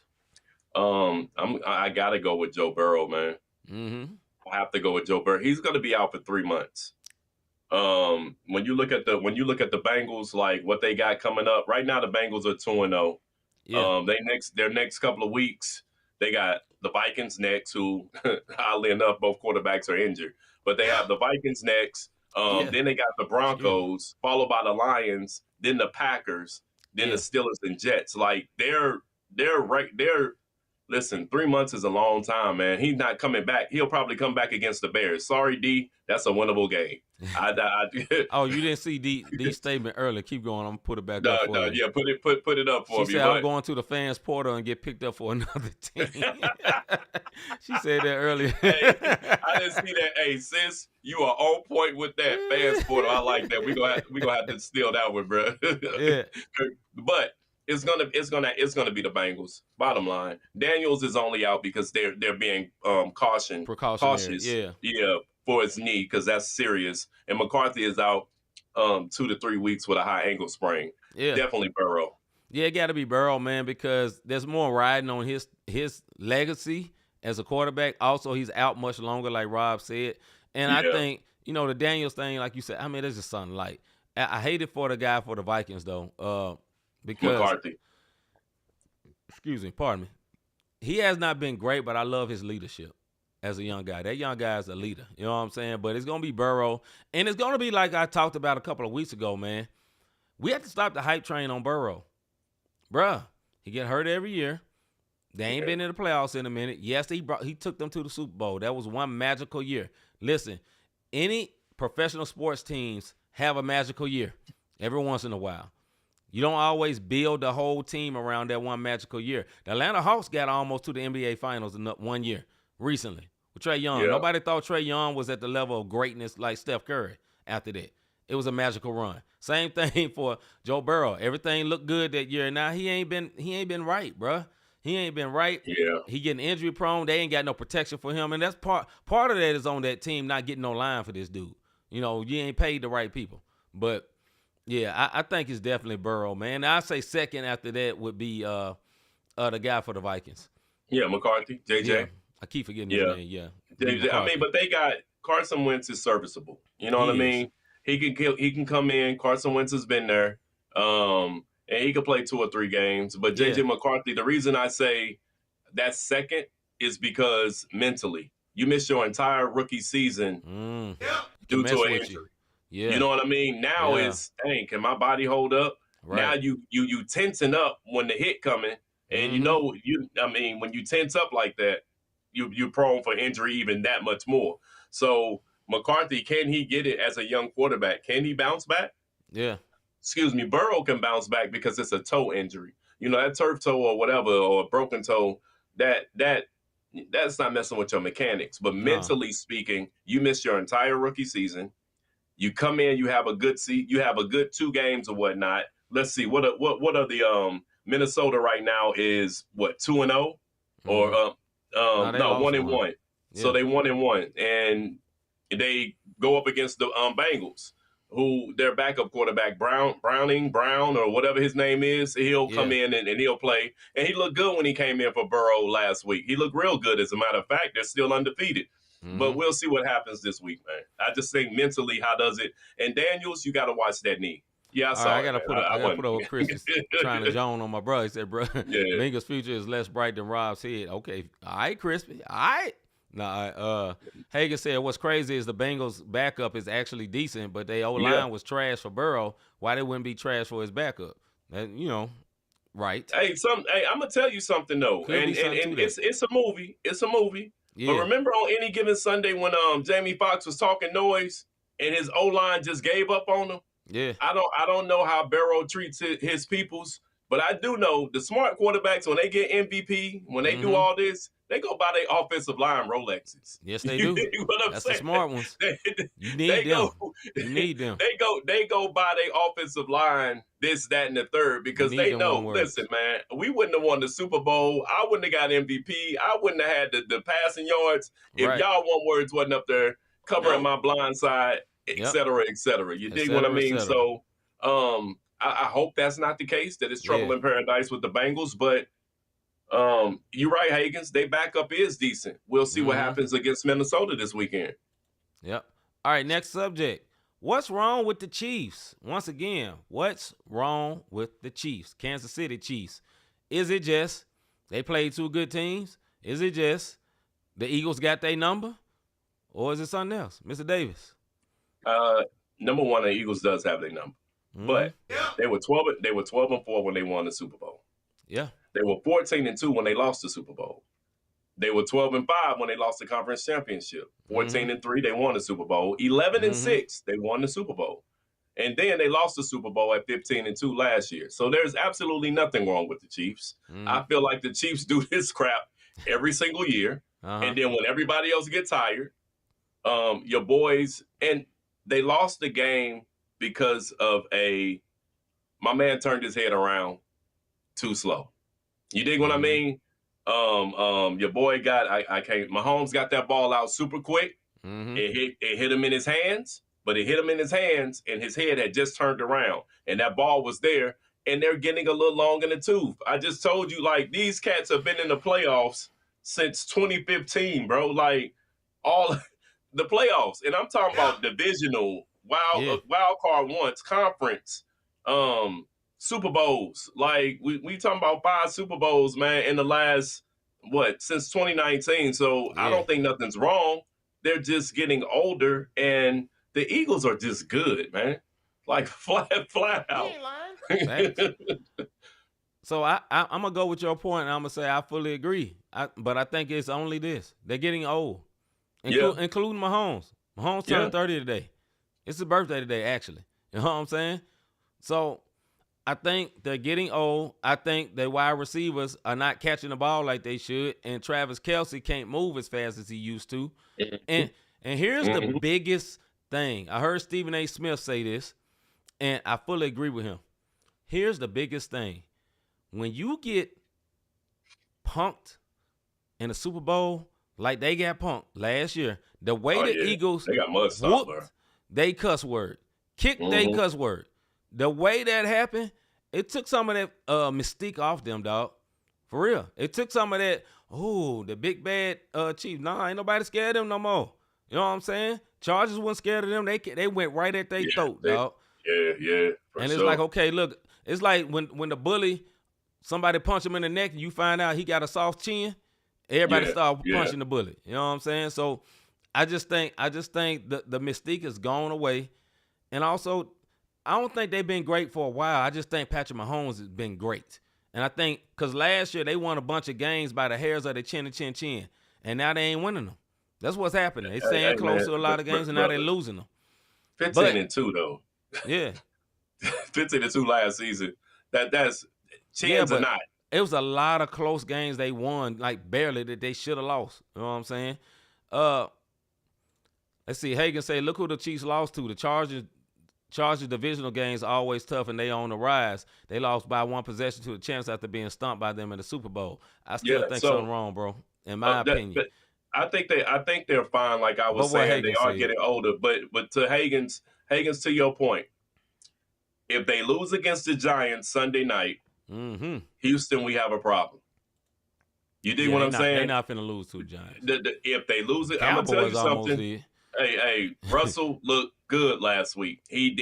I gotta go with Joe Burrow, man. I have to go with Joe Burrow. He's gonna be out for 3 months. When you look at the Bengals, like what they got coming up right now, the Bengals are 2-0. Their next couple of weeks, they got the Vikings next, who oddly enough both quarterbacks are injured, but they have the Vikings next. Then they got the Broncos, followed by the Lions, then the Packers, then the Steelers and Jets. Like they're Listen, 3 months is a long time, man. He's not coming back. He'll probably come back against the Bears. Sorry, D. That's a winnable game. Oh, you didn't see D's statement earlier. Keep going. I'm gonna put it back up for you. Yeah, put it up for me. She said, I'm going to the fans portal and get picked up for another team. She said that earlier. Hey, I didn't see that. Hey, sis, you are on point with that fans portal. I like that. We gonna have to steal that one, bro. Yeah. But it's gonna be the Bengals. Bottom line, Daniels is only out because they're being cautious. Yeah, for his knee because that's serious. And McCarthy is out 2 to 3 weeks with a high ankle sprain. Yeah, definitely Burrow. Yeah, it got to be Burrow, man, because there's more riding on his legacy as a quarterback. Also, he's out much longer, like Rob said. And I think the Daniels thing, like you said, I mean, that's just something light. I hate it for the guy for the Vikings though. Because McCarthy. Excuse me, pardon me. He has not been great, but I love his leadership as a young guy. That young guy is a leader. You know what I'm saying? But it's going to be Burrow. And it's going to be like I talked about a couple of weeks ago, man. We have to stop the hype train on Burrow. Bruh, he get hurt every year. They ain't been in the playoffs in a minute. Yes, he took them to the Super Bowl. That was one magical year. Listen, any professional sports teams have a magical year every once in a while. You don't always build the whole team around that one magical year. The Atlanta Hawks got almost to the NBA Finals in 1 year recently with Trae Young. Yeah. Nobody thought Trae Young was at the level of greatness like Steph Curry after that. It was a magical run. Same thing for Joe Burrow. Everything looked good that year. Now he ain't been right, bruh. He ain't been right. Yeah. He getting injury prone. They ain't got no protection for him. And that's part of that is on that team not getting no line for this dude. You ain't paid the right people. But yeah, I think it's definitely Burrow, man. I say second after that would be the guy for the Vikings. Yeah, McCarthy, JJ. Yeah, I keep forgetting his name. Yeah, JJ. I mean, but they got Carson Wentz is serviceable. You know what I mean? He can come in. Carson Wentz has been there, and he can play 2 or 3 games. But JJ McCarthy, the reason I say that's second is because mentally, you missed your entire rookie season due to an injury. Yeah. You know what I mean? Now it's, dang, can my body hold up? Right. Now you tensing up when the hit coming, and when you tense up like that, you're prone for injury even that much more. So McCarthy, can he get it as a young quarterback? Can he bounce back? Yeah. Excuse me, Burrow can bounce back because it's a toe injury. That turf toe or whatever, or a broken toe, that's not messing with your mechanics. But mentally speaking, you missed your entire rookie season. You come in, you have a good 2 games or whatnot. Let's see, what are the Minnesota right now is what 2-0 or no 1-1. Yeah. So they 1-1, and they go up against the Bengals, who their backup quarterback Brown or whatever his name is. He'll come in and he'll play, and he looked good when he came in for Burrow last week. He looked real good. As a matter of fact, they're still undefeated. But we'll see what happens this week, man. I just think mentally, how does it? And Daniels, you got to watch that knee. Yeah, I gotta put over Chris trying to Joan on my brother. He said, "Bro, Bengals' future is less bright than Rob's head." Okay, all right, Crispy, all right. Nah, Hagan said, "What's crazy is the Bengals' backup is actually decent, but their O-line was trash for Burrow. Why they wouldn't be trash for his backup? Right?" Hey, I'm gonna tell you something though, and it's a movie. It's a movie. Yeah. But remember on Any Given Sunday when Jamie Foxx was talking noise and his O-line just gave up on him? Yeah. I don't know how Burrow treats his peoples, but I do know the smart quarterbacks, when they get MVP, when they do all this, they go buy their offensive line Rolexes. Yes, they do. That's saying? The smart ones. You need them. You need them. They go buy their offensive line, this, that, and the third, because they know, listen, man, we wouldn't have won the Super Bowl. I wouldn't have got MVP. I wouldn't have had the passing yards if y'all words wasn't up there covering my blind side, et cetera, et cetera. You dig what I mean? So I hope that's not the case, that it's trouble in paradise with the Bengals, but you're right, Hagens. Their backup is decent. We'll see what happens against Minnesota this weekend. Yep. All right, next subject. What's wrong with the Chiefs? Once again, what's wrong with the Chiefs? Kansas City Chiefs. Is it just they played 2 good teams? Is it just the Eagles got their number? Or is it something else? Mr. Davis. Number one, the Eagles does have their number. But they were 12-4 when they won the Super Bowl. Yeah. They were 14-2 when they lost the Super Bowl. They were 12-5 when they lost the conference championship. 14-3, they won the Super Bowl. 11-6, they won the Super Bowl. And then they lost the Super Bowl at 15-2 last year. So there's absolutely nothing wrong with the Chiefs. I feel like the Chiefs do this crap every single year. And then when everybody else gets tired, your boys, and they lost the game because of my man turned his head around too slow. You dig what I mean? Your boy Mahomes got that ball out super quick. It hit him in his hands. But it hit him in his hands, and his head had just turned around, and that ball was there, and they're getting a little long in the tooth. I just told you, like, these cats have been in the playoffs since 2015, bro. Like, all the playoffs, and I'm talking about divisional, wild card once, conference, Super Bowls. Like, we talking about 5 Super Bowls, man, in the last, since 2019. So I don't think nothing's wrong. They're just getting older, and the Eagles are just good, man. Like flat out. You ain't lying. So I'm gonna go with your point, and I'm gonna say I fully agree. But I think it's only this: they're getting old, including Mahomes. Mahomes turned 30 today. It's his birthday today, actually. You know what I'm saying? So I think they're getting old. I think their wide receivers are not catching the ball like they should, and Travis Kelce can't move as fast as he used to. And here's the biggest thing. I heard Stephen A. Smith say this, and I fully agree with him. Here's the biggest thing. When you get punked in the Super Bowl like they got punked last year, the way the Eagles they got whooped they cuss word, kicked they cuss word. The way that happened, it took some of that mystique off them, dog. For real. It took some of that, the big bad Chiefs. Nah, ain't nobody scared of them no more. You know what I'm saying? Chargers weren't scared of them. They went right at their throat, dog. Yeah. And it's like, okay, look, it's like when the bully, somebody punch him in the neck and you find out he got a soft chin, everybody start punching the bully. You know what I'm saying? So I just think the mystique has gone away. And also, I don't think they've been great for a while. I just think Patrick Mahomes has been great. And I think because last year they won a bunch of games by the hairs of their chin. And now they ain't winning them. That's what's happening. They staying close to a lot of games, and now they're losing them. 15-2 though. Yeah. 15-2 last season. That's chins or not. It was a lot of close games they won, like barely, that they should have lost. You know what I'm saying? Let's see. Hagan say, look who the Chiefs lost to. The Chargers divisional games are always tough, and they on the rise. They lost by 1 possession to the Champs after being stumped by them in the Super Bowl. I still think something wrong, bro, in my opinion. I think they're fine. Like I was saying, they are getting older. But to Hagen's to your point, if they lose against the Giants Sunday night, Houston, we have a problem. You dig what I'm saying? They're not finna lose to the Giants. If they lose it, I'm gonna tell you something. Hey, Russell looked good last week. He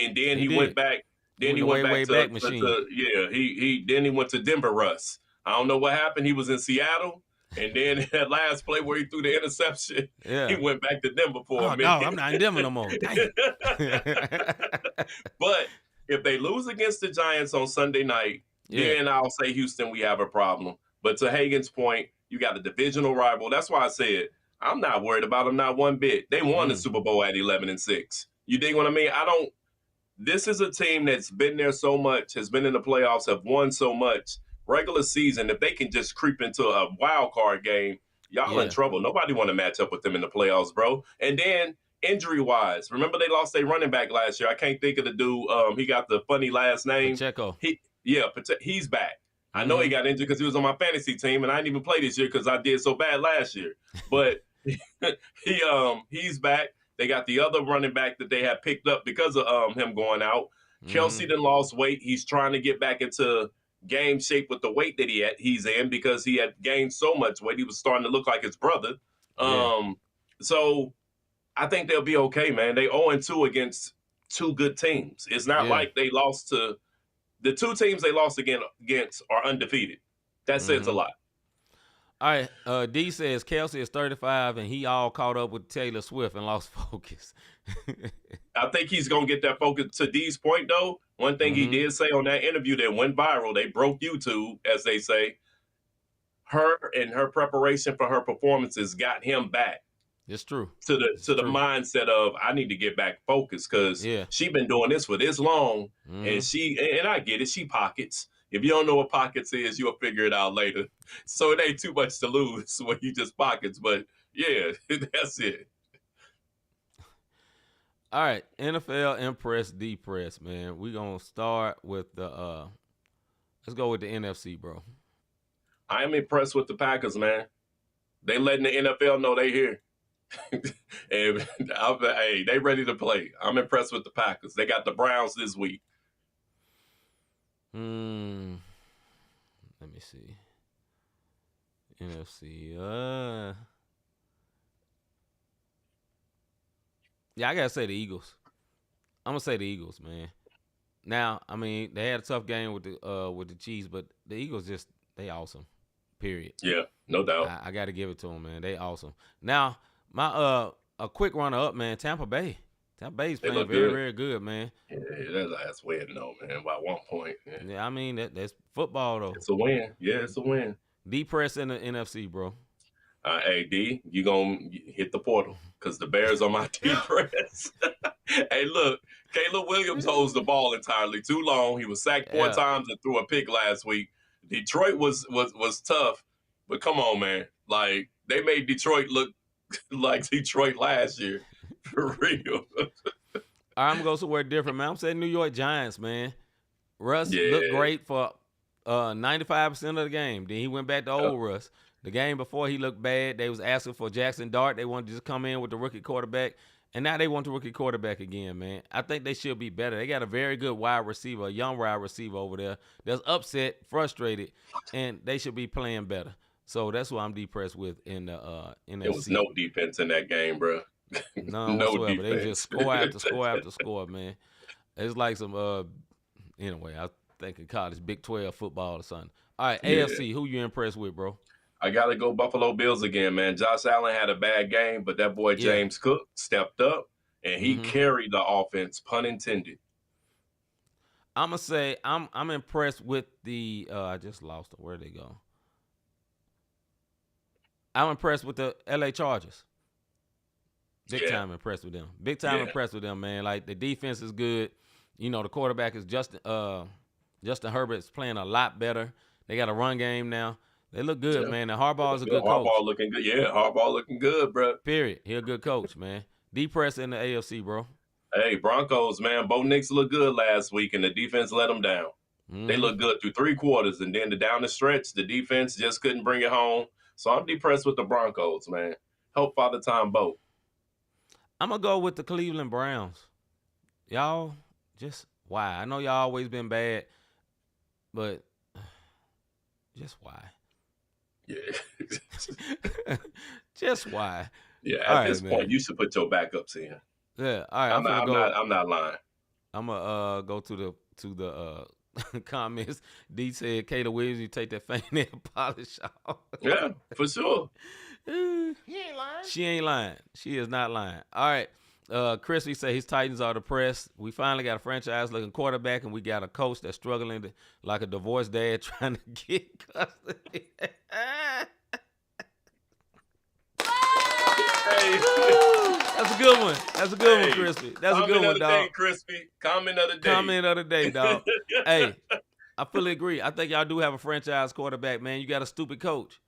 went back. Then he went back to he went to Denver. Russ. I don't know what happened. He was in Seattle. And then that last play where he threw the interception, he went back to Denver for a minute. No, I'm not in Denver no more. But if they lose against the Giants on Sunday night, then I'll say, Houston, we have a problem. But to Hagen's point, you got a divisional rival. That's why I said I'm not worried about them, not one bit. They won the Super Bowl at 11-6. You dig what I mean? This is a team that's been there so much, has been in the playoffs, have won so much. Regular season, if they can just creep into a wild card game, y'all in trouble. Nobody want to match up with them in the playoffs, bro. And then injury-wise, remember they lost their running back last year. I can't think of the dude. He got the funny last name. Pacheco. He's back. I know he got injured because he was on my fantasy team, and I didn't even play this year because I did so bad last year. But he's back. They got the other running back that they had picked up because of him going out. Kelce done lost weight. He's trying to get back into game shape with the weight that he's in because he had gained so much weight. He was starting to look like his brother. So I think they'll be okay, man. They 0-2 against 2 good teams. It's not like they lost to the 2 teams they lost against are undefeated. That says a lot. All right, D says Kelce is 35 and he all caught up with Taylor Swift and lost focus. I think he's going to get that focus. To D's point, though, one thing he did say on that interview that went viral, they broke YouTube, as they say. her and her preparation for her performances got him back. It's true. To the mindset of I need to get back focused because she been doing this for this long, and I get it. She pockets. If you don't know what pockets is, you'll figure it out later. So it ain't too much to lose when you just pockets. But yeah, that's it. All right, NFL impress, depress, man. We gonna start with the let's go with the NFC, bro. I am impressed with the Packers, man. They letting the NFL know they here. And hey, they ready to play. I'm impressed with the Packers. They got the Browns this week. Let me see. NFC. Yeah, I gotta say the Eagles. I'm gonna say the Eagles, man. Now, I mean, they had a tough game with the Chiefs, but the Eagles they awesome. Period. Yeah, no doubt. I gotta give it to them, man. They awesome. Now, my a quick runner up, man. Tampa Bay. Tampa Bay's playing very, very good, man. Yeah, that last win, though, man, by 1 point. Yeah, I mean that's football though. It's a win. Yeah, it's a win. Depress in the NFC, bro. Hey, D, you gonna hit the portal because the Bears are my depress. Hey, look, Caleb Williams holds the ball entirely too long. He was sacked 4 times and threw a pick last week. Detroit was tough, but come on, man. Like, they made Detroit look like Detroit last year. For real. I'm going to go somewhere different, man. I'm saying New York Giants, man. Russ looked great for 95% of the game. Then he went back to old Russ. The game before, he looked bad. They was asking for Jackson Dart. They wanted to just come in with the rookie quarterback. And now they want the rookie quarterback again, man. I think they should be better. They got a very good wide receiver, a young wide receiver over there that's upset, frustrated, and they should be playing better. So that's what I'm depressed with in the NFC. There was no defense in that game, bro. None whatsoever. Defense. They just score after score after score, man. It's like some anyway, I think in college, Big 12 football or something. All right, AFC, who you impressed with, bro? I got to go Buffalo Bills again, man. Josh Allen had a bad game, but that boy James Cook stepped up, and he carried the offense, pun intended. I'm going to say I'm impressed with the I just lost it. Where'd they go? I'm impressed with the L.A. Chargers. Big time impressed with them. Big time impressed with them, man. Like, the defense is good. You know, the quarterback is Justin Herbert's playing a lot better. They got a run game now. They look good, man. And Harbaugh's a good coach. Harbaugh looking good. Yeah, Harbaugh looking good, bro. Period. He a good coach, man. Depressed in the AFC, bro. Hey, Broncos, man. Bo Nix looked good last week, and the defense let them down. They looked good through 3 quarters, and then down the stretch, the defense just couldn't bring it home. So I'm depressed with the Broncos, man. Help Father Time Bo. I'm going to go with the Cleveland Browns. Y'all, just why? I know y'all always been bad, but just why? Yeah. Just why? Yeah, at this point, you should put your backups in. Yeah, all right. I'm not lying. I'm gonna go to the comments. D said, Caleb Williams, you take that fingernail polish off. Yeah, for sure. He ain't lying. She ain't lying. She is not lying. All right. Crispy say his Titans are depressed. We finally got a franchise-looking quarterback, and we got a coach that's struggling like a divorced dad trying to get custody. Hey. That's a good one. That's a good one, Crispy. That's a good one, dog. Crispy. Comment of the day. Comment of the day, dog. Hey, I fully agree. I think y'all do have a franchise quarterback, man. You got a stupid coach.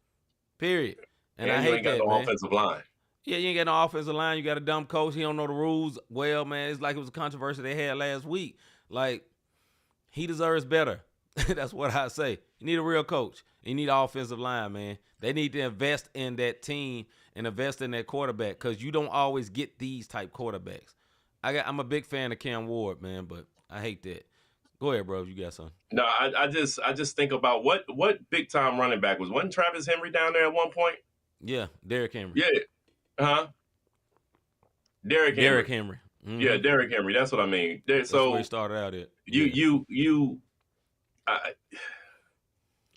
Period. And I hate that, man. Offensive line. Yeah, you ain't got no offensive line. You got a dumb coach. He don't know the rules well, man. It's like it was a controversy they had last week. Like, he deserves better. That's what I say. You need a real coach. You need an offensive line, man. They need to invest in that team and invest in that quarterback because you don't always get these type quarterbacks. I'm a big fan of Cam Ward, man, but I hate that. Go ahead, bro. You got something. No, I just think about what big time running back wasn't Travis Henry down there at one point? Yeah, Derrick Henry. Yeah. Huh? Derrick Henry. Mm-hmm. Yeah, Derrick Henry. That's what I mean. That's where he started out at.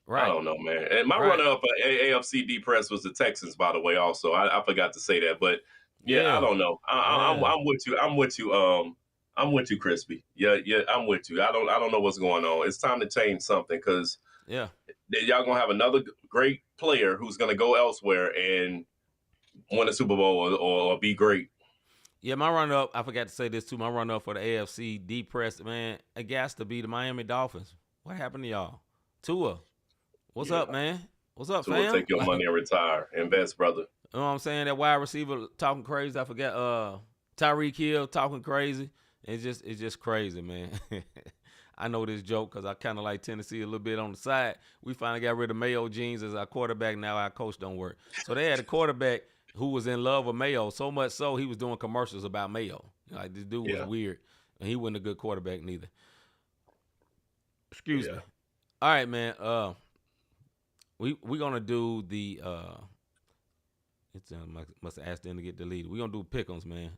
Right. I don't know, man. And my runner-up at AFC depressed was the Texans, by the way. Also, I forgot to say that, but yeah. I don't know. I'm with you. I'm with you, Crispy. Yeah, I'm with you. I don't know what's going on. It's time to change something because then y'all gonna have another great player who's gonna go elsewhere and win a Super Bowl or be great. Yeah, my run-up, I forgot to say this too, my run-up for the AFC, depressed, man, it got to be the Miami Dolphins. What happened to y'all? Tua, what's up, man? What's up, Tua, fam? take your money and retire. Invest, brother. You know what I'm saying? That wide receiver talking crazy. I forgot Tyreek Hill talking crazy. It's just crazy, man. I know this joke because I kind of like Tennessee a little bit on the side. We finally got rid of Mayo Jeans as our quarterback. Now our coach don't work. So they had a quarterback who was in love with Mayo, so much so he was doing commercials about Mayo. Like, this dude was weird, and he wasn't a good quarterback neither. Excuse me. All right, man. We're gonna do the must have asked them to get deleted. We're gonna do pick'ems, man.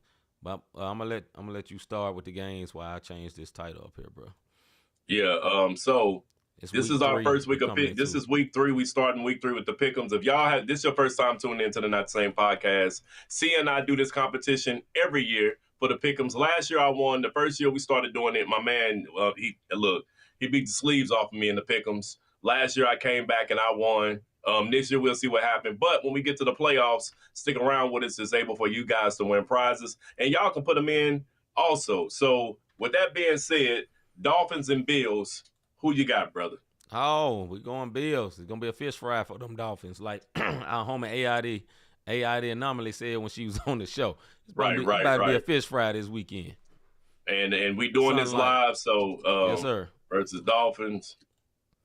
But I'm gonna let you start with the games while I change this title up here, bro. Yeah. So this is our first week of pick. This is week 3. We start in week 3 with the pick'ems. If y'all have this your first time tuning into the Not the Same podcast, C and I do this competition every year for the pick'ems. Last year I won. The first year we started doing it, my man, he beat the sleeves off of me in the pick'ems. Last year I came back and I won. This year we'll see what happened. But when we get to the playoffs, stick around with us. It's able for you guys to win prizes, and y'all can put them in also. So with that being said, Dolphins and Bills. Who you got, brother? Oh, we're going Bills. It's going to be a fish fry for them Dolphins. Like our homie AID anomaly said when she was on the show. It's about to be a fish fry this weekend. And we doing this live, so yes, sir. Versus Dolphins.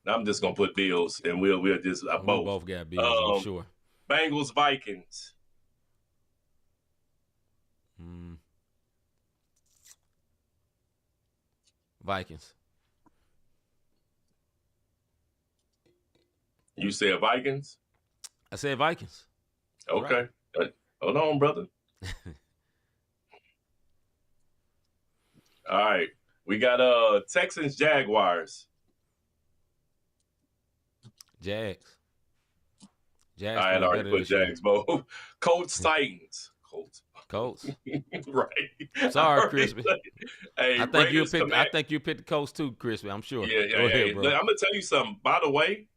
I'm just going to put Bills, and we'll just both. We both got Bills, I'm sure. Bengals, Vikings. Vikings. You said Vikings? I said Vikings. Okay. Right. Hold on, brother. All right. We got Texans, Jaguars. Jags. I had already put Jags, both. Colts, Titans. Colts. Right. Sorry, Crispy. Hey, I think you picked the Colts too, Crispy. I'm sure. Yeah. Go ahead, bro. I'm gonna tell you something. By the way,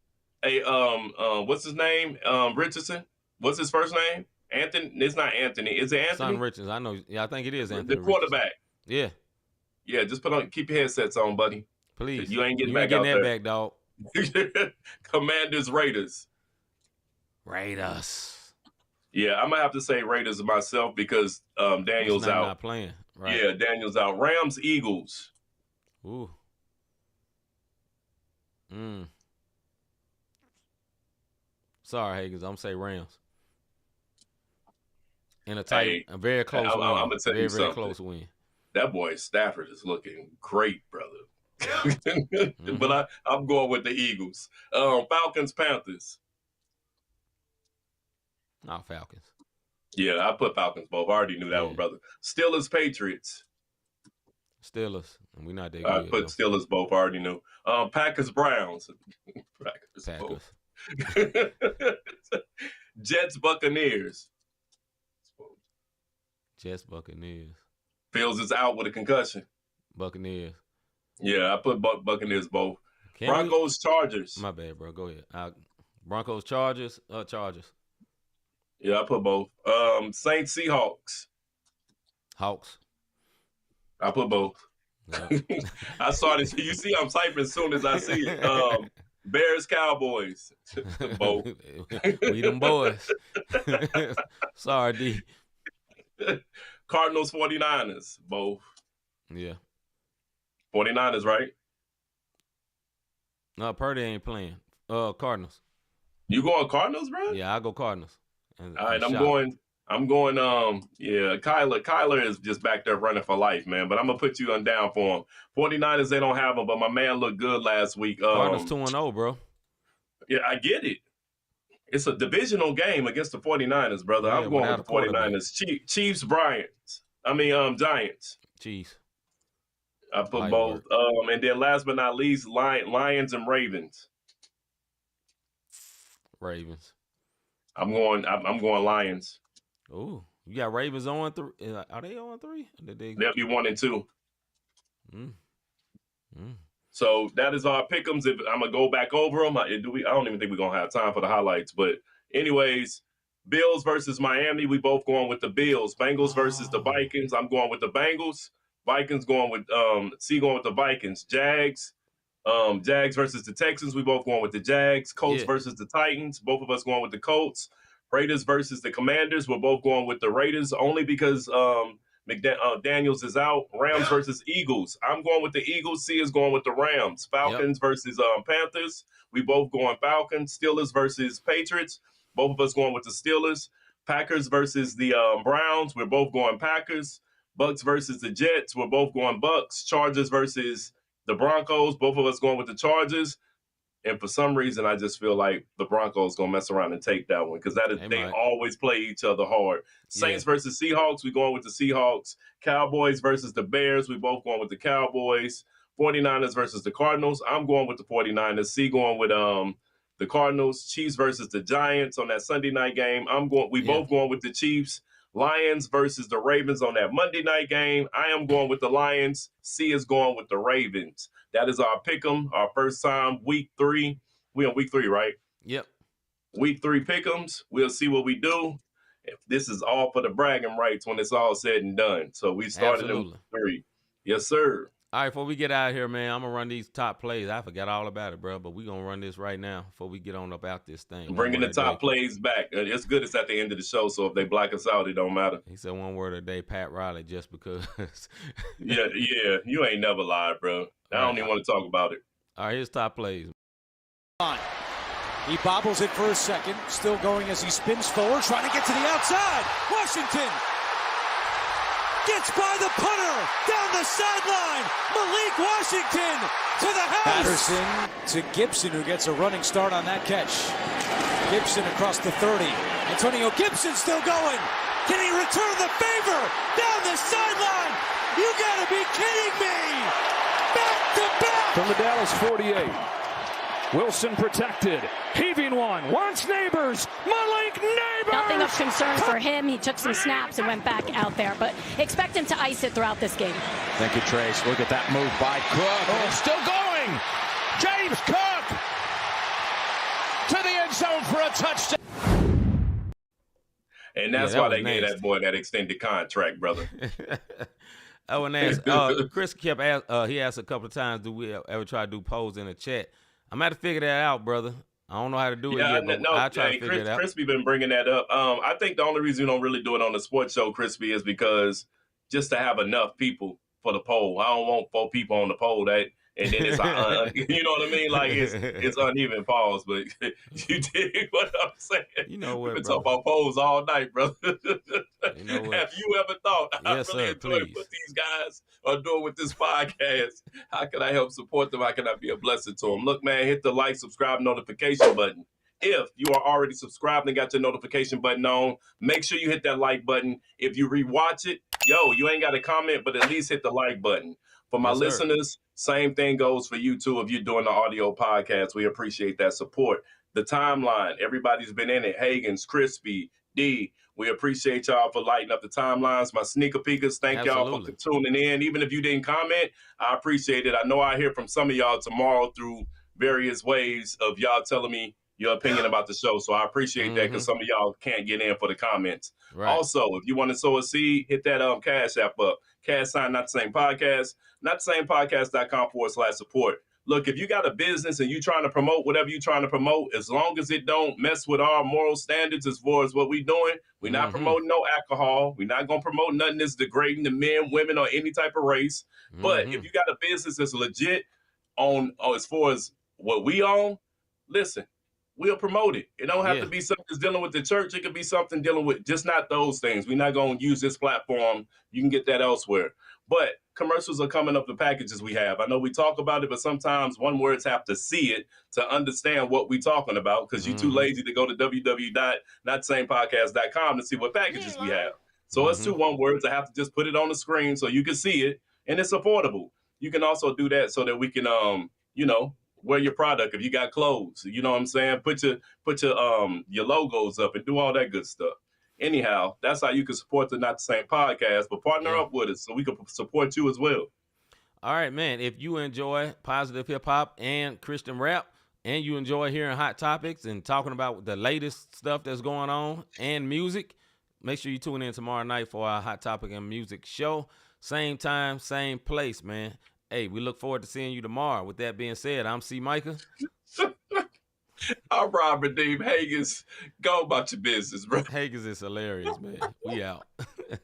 hey, what's his name? Richardson. What's his first name? Anthony. It's not Anthony. Is it Anthony? Son Richardson. I know. Yeah, I think it is Anthony. The quarterback. Richardson. Yeah. Just keep your headsets on, buddy. Please. You ain't getting that back, dog. Commanders, Raiders. Yeah, I'm gonna have to say Raiders myself because Daniel's out. Not playing. Right. Yeah, Daniel's out. Rams, Eagles. Ooh. Sorry, Higgins. I'm gonna say Rams. In a very close win. I'm gonna tell you something. Very close win. That boy Stafford is looking great, brother. But I'm going with the Eagles. Falcons, Panthers. No, Falcons. Yeah, I put Falcons both. I already knew that one, brother. Steelers, Patriots. Steelers. We're not that good. I put Steelers both. I already knew. Packers, Browns. Packers. Jets, Buccaneers. Jets, Buccaneers. Fields is out with a concussion. Buccaneers. Yeah, I put Buccaneers both. Broncos, Chargers. My bad, bro. Go ahead. Broncos, Chargers. Chargers. Yeah, I put both. Saints, Seahawks. Hawks. I put both. Yep. I started. You see, I'm typing as soon as I see it. Bears, Cowboys. Both. We them boys. Sorry, D. Cardinals, 49ers. Both. Yeah. 49ers, right? No, Purdy ain't playing. Cardinals. You going Cardinals, bro? Yeah, I go Cardinals. All right, I'm going. Kyler is just back there running for life, man. But I'm gonna put you on down for him. 49ers, they don't have him, but my man looked good last week. Cardinals 2-0, bro. Yeah, I get it. It's a divisional game against the 49ers, brother. Yeah, I'm going with the 49ers. Chiefs, Giants. Chiefs. I put both. And then last but not least, Lions and Ravens. Ravens. I'm going Lions. Oh, you got Ravens on 3. Are they on 3? They'll be 1 and 2. So that is our pick'ems. If I'm gonna go back over them, I don't even think we're gonna have time for the highlights. But anyways, Bills versus Miami. We both going with the Bills. Bengals versus the Vikings. I'm going with the Bengals. Vikings going with going with the Vikings. Jags versus the Texans. We both going with the Jags. Colts versus the Titans. Both of us going with the Colts. Raiders versus the Commanders. We're both going with the Raiders only because Daniels is out. Rams versus Eagles. I'm going with the Eagles. C is going with the Rams. Falcons versus Panthers. We both going Falcons. Steelers versus Patriots. Both of us going with the Steelers. Packers versus the Browns. We're both going Packers. Bucks versus the Jets. We're both going Bucks. Chargers versus the Broncos. Both of us going with the Chargers. And for some reason, I just feel like the Broncos going to mess around and take that one because they always play each other hard. Saints versus Seahawks, we going with the Seahawks. Cowboys versus the Bears, we both going with the Cowboys. 49ers versus the Cardinals, I'm going with the 49ers. C going with the Cardinals. Chiefs versus the Giants on that Sunday night game. We both going with the Chiefs. Lions versus the Ravens on that Monday night game. I am going with the Lions. C is going with the Ravens. That is our pick'em, our first time, week 3. We on week 3, right? Yep. Week 3 pick'ems. We'll see what we do. If this is all for the bragging rights when it's all said and done. So we started in week 3. Yes, sir. All right, before we get out of here, man, I'm going to run these top plays. I forgot all about it, bro, but we're going to run this right now before we get on up out this thing. Bringing the top plays back. It's good it's at the end of the show, so if they black us out, it don't matter. He said one word a day, Pat Riley, just because. yeah, you ain't never lied, bro. I don't even want to talk about it. All right, here's top plays. He bobbles it for a second, still going as he spins forward, trying to get to the outside. Washington gets by the punter, down the sideline. Malik Washington to the house. Patterson to Gibson, who gets a running start on that catch. Gibson across the 30. Antonio Gibson still going. Can he return the favor? Down the sideline. You gotta be kidding me. Back to back. From the Dallas 48. Wilson protected, heaving one, wants Neighbors, Malik Neighbors! Nothing of concern for him. He took some snaps and went back out there, but expect him to ice it throughout this game. Thank you, Trace. Look at that move by Cook. Oh, it's still going! James Cook to the end zone for a touchdown. And that's why they gave that boy that extended contract, brother. I want to ask, Chris kept he asked a couple of times, do we ever try to do polls in the chat? I'm going to have to figure that out, brother. I don't know how to do it yet, but I'll try to figure it out. Crispy been bringing that up. I think the only reason we don't really do it on the sports show, Crispy, is because just to have enough people for the poll. I don't want 4 people on the poll and then it's you know what I mean? Like it's uneven pause, but you dig what I'm saying? You know what, we've been talking about polls all night, brother. You know what? Have you ever thought I really enjoy what these guys are doing with this podcast? How can I help support them? How can I be a blessing to them? Look, man, hit the like, subscribe, notification button. If you are already subscribed and got your notification button on, make sure you hit that like button. If you rewatch it, you ain't got to comment, but at least hit the like button. For my listeners, same thing goes for you too. If you're doing the audio podcast, we appreciate that support. The timeline, everybody's been in it. Hagen's, Crispy, D. We appreciate y'all for lighting up the timelines. My sneaker peekers, thank y'all for tuning in. Even if you didn't comment, I appreciate it. I know I hear from some of y'all tomorrow through various ways of y'all telling me your opinion about the show. So I appreciate that because some of y'all can't get in for the comments. Right. Also, if you want to sow a seed, hit that Cash App up. Cash sign, not the same podcast, notthesamepodcast.com/support. Look, if you got a business and you're trying to promote whatever you're trying to promote, as long as it don't mess with our moral standards as far as what we're doing, we're not promoting no alcohol. We're not going to promote nothing that's degrading to men, women, or any type of race. But if you got a business that's legit on as far as what we own, listen, we'll promote it. It don't have to be something that's dealing with the church. It could be something dealing with just not those things. We're not going to use this platform. You can get that elsewhere. But commercials are coming up the packages we have. I know we talk about it, but sometimes one words have to see it to understand what we're talking about because you're too lazy to go to www.notthesamepodcast.com to see what packages we have. So it's 2 one words. I have to just put it on the screen so you can see it, and it's affordable. You can also do that so that we can, wear your product if you got clothes. You know what I'm saying? Put your logos up and do all that good stuff. Anyhow, that's how you can support the Not the Same podcast, but partner up with us so we can support you as well. All right, man. If you enjoy positive hip hop and Christian rap, and you enjoy hearing hot topics and talking about the latest stuff that's going on and music, make sure you tune in tomorrow night for our Hot Topic and Music show. Same time, same place, man. Hey, we look forward to seeing you tomorrow. With that being said, I'm C-Micah. I'm Robert Deeb Hagens. Go about your business, bro. Hagens is hilarious, man. We out. Yeah,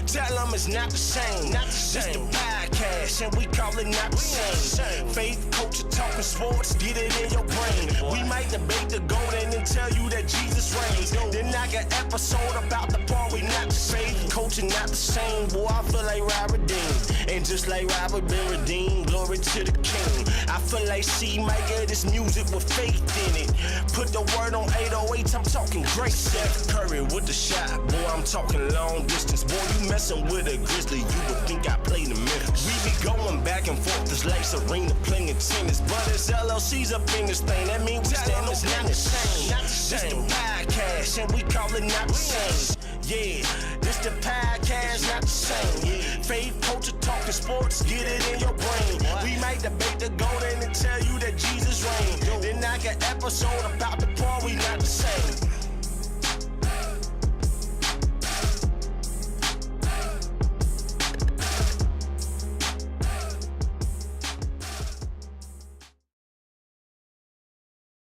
tell them it's not the same. This the podcast, and we call it not the same. Faith, culture, talking sports, get it in your brain. We might debate the golden and tell you that Jesus reigns. Then knock an episode about the part we not the same. Culture not the same. Boy, I feel like Robert Dean, and just like Robert been redeemed, glory to the King. I feel like C-Micah, this music with faith in it. Put the word on 808, I'm talking great. Steph Curry with the shot, boy, I'm talking long distance. Boy, you messing with a Grizzly, you would think I played in Memphis. We be going back and forth, it's like Serena playing tennis. But it's LLC's up in this thing, that means we stand on not the same. This the podcast, and we call it not the same. Yeah, this the podcast, not the same. Yeah. Faith, culture, talking sports, get it in your brain. We might debate the golden and tell you that Jesus reigns. Then knock an episode about the part we not the same.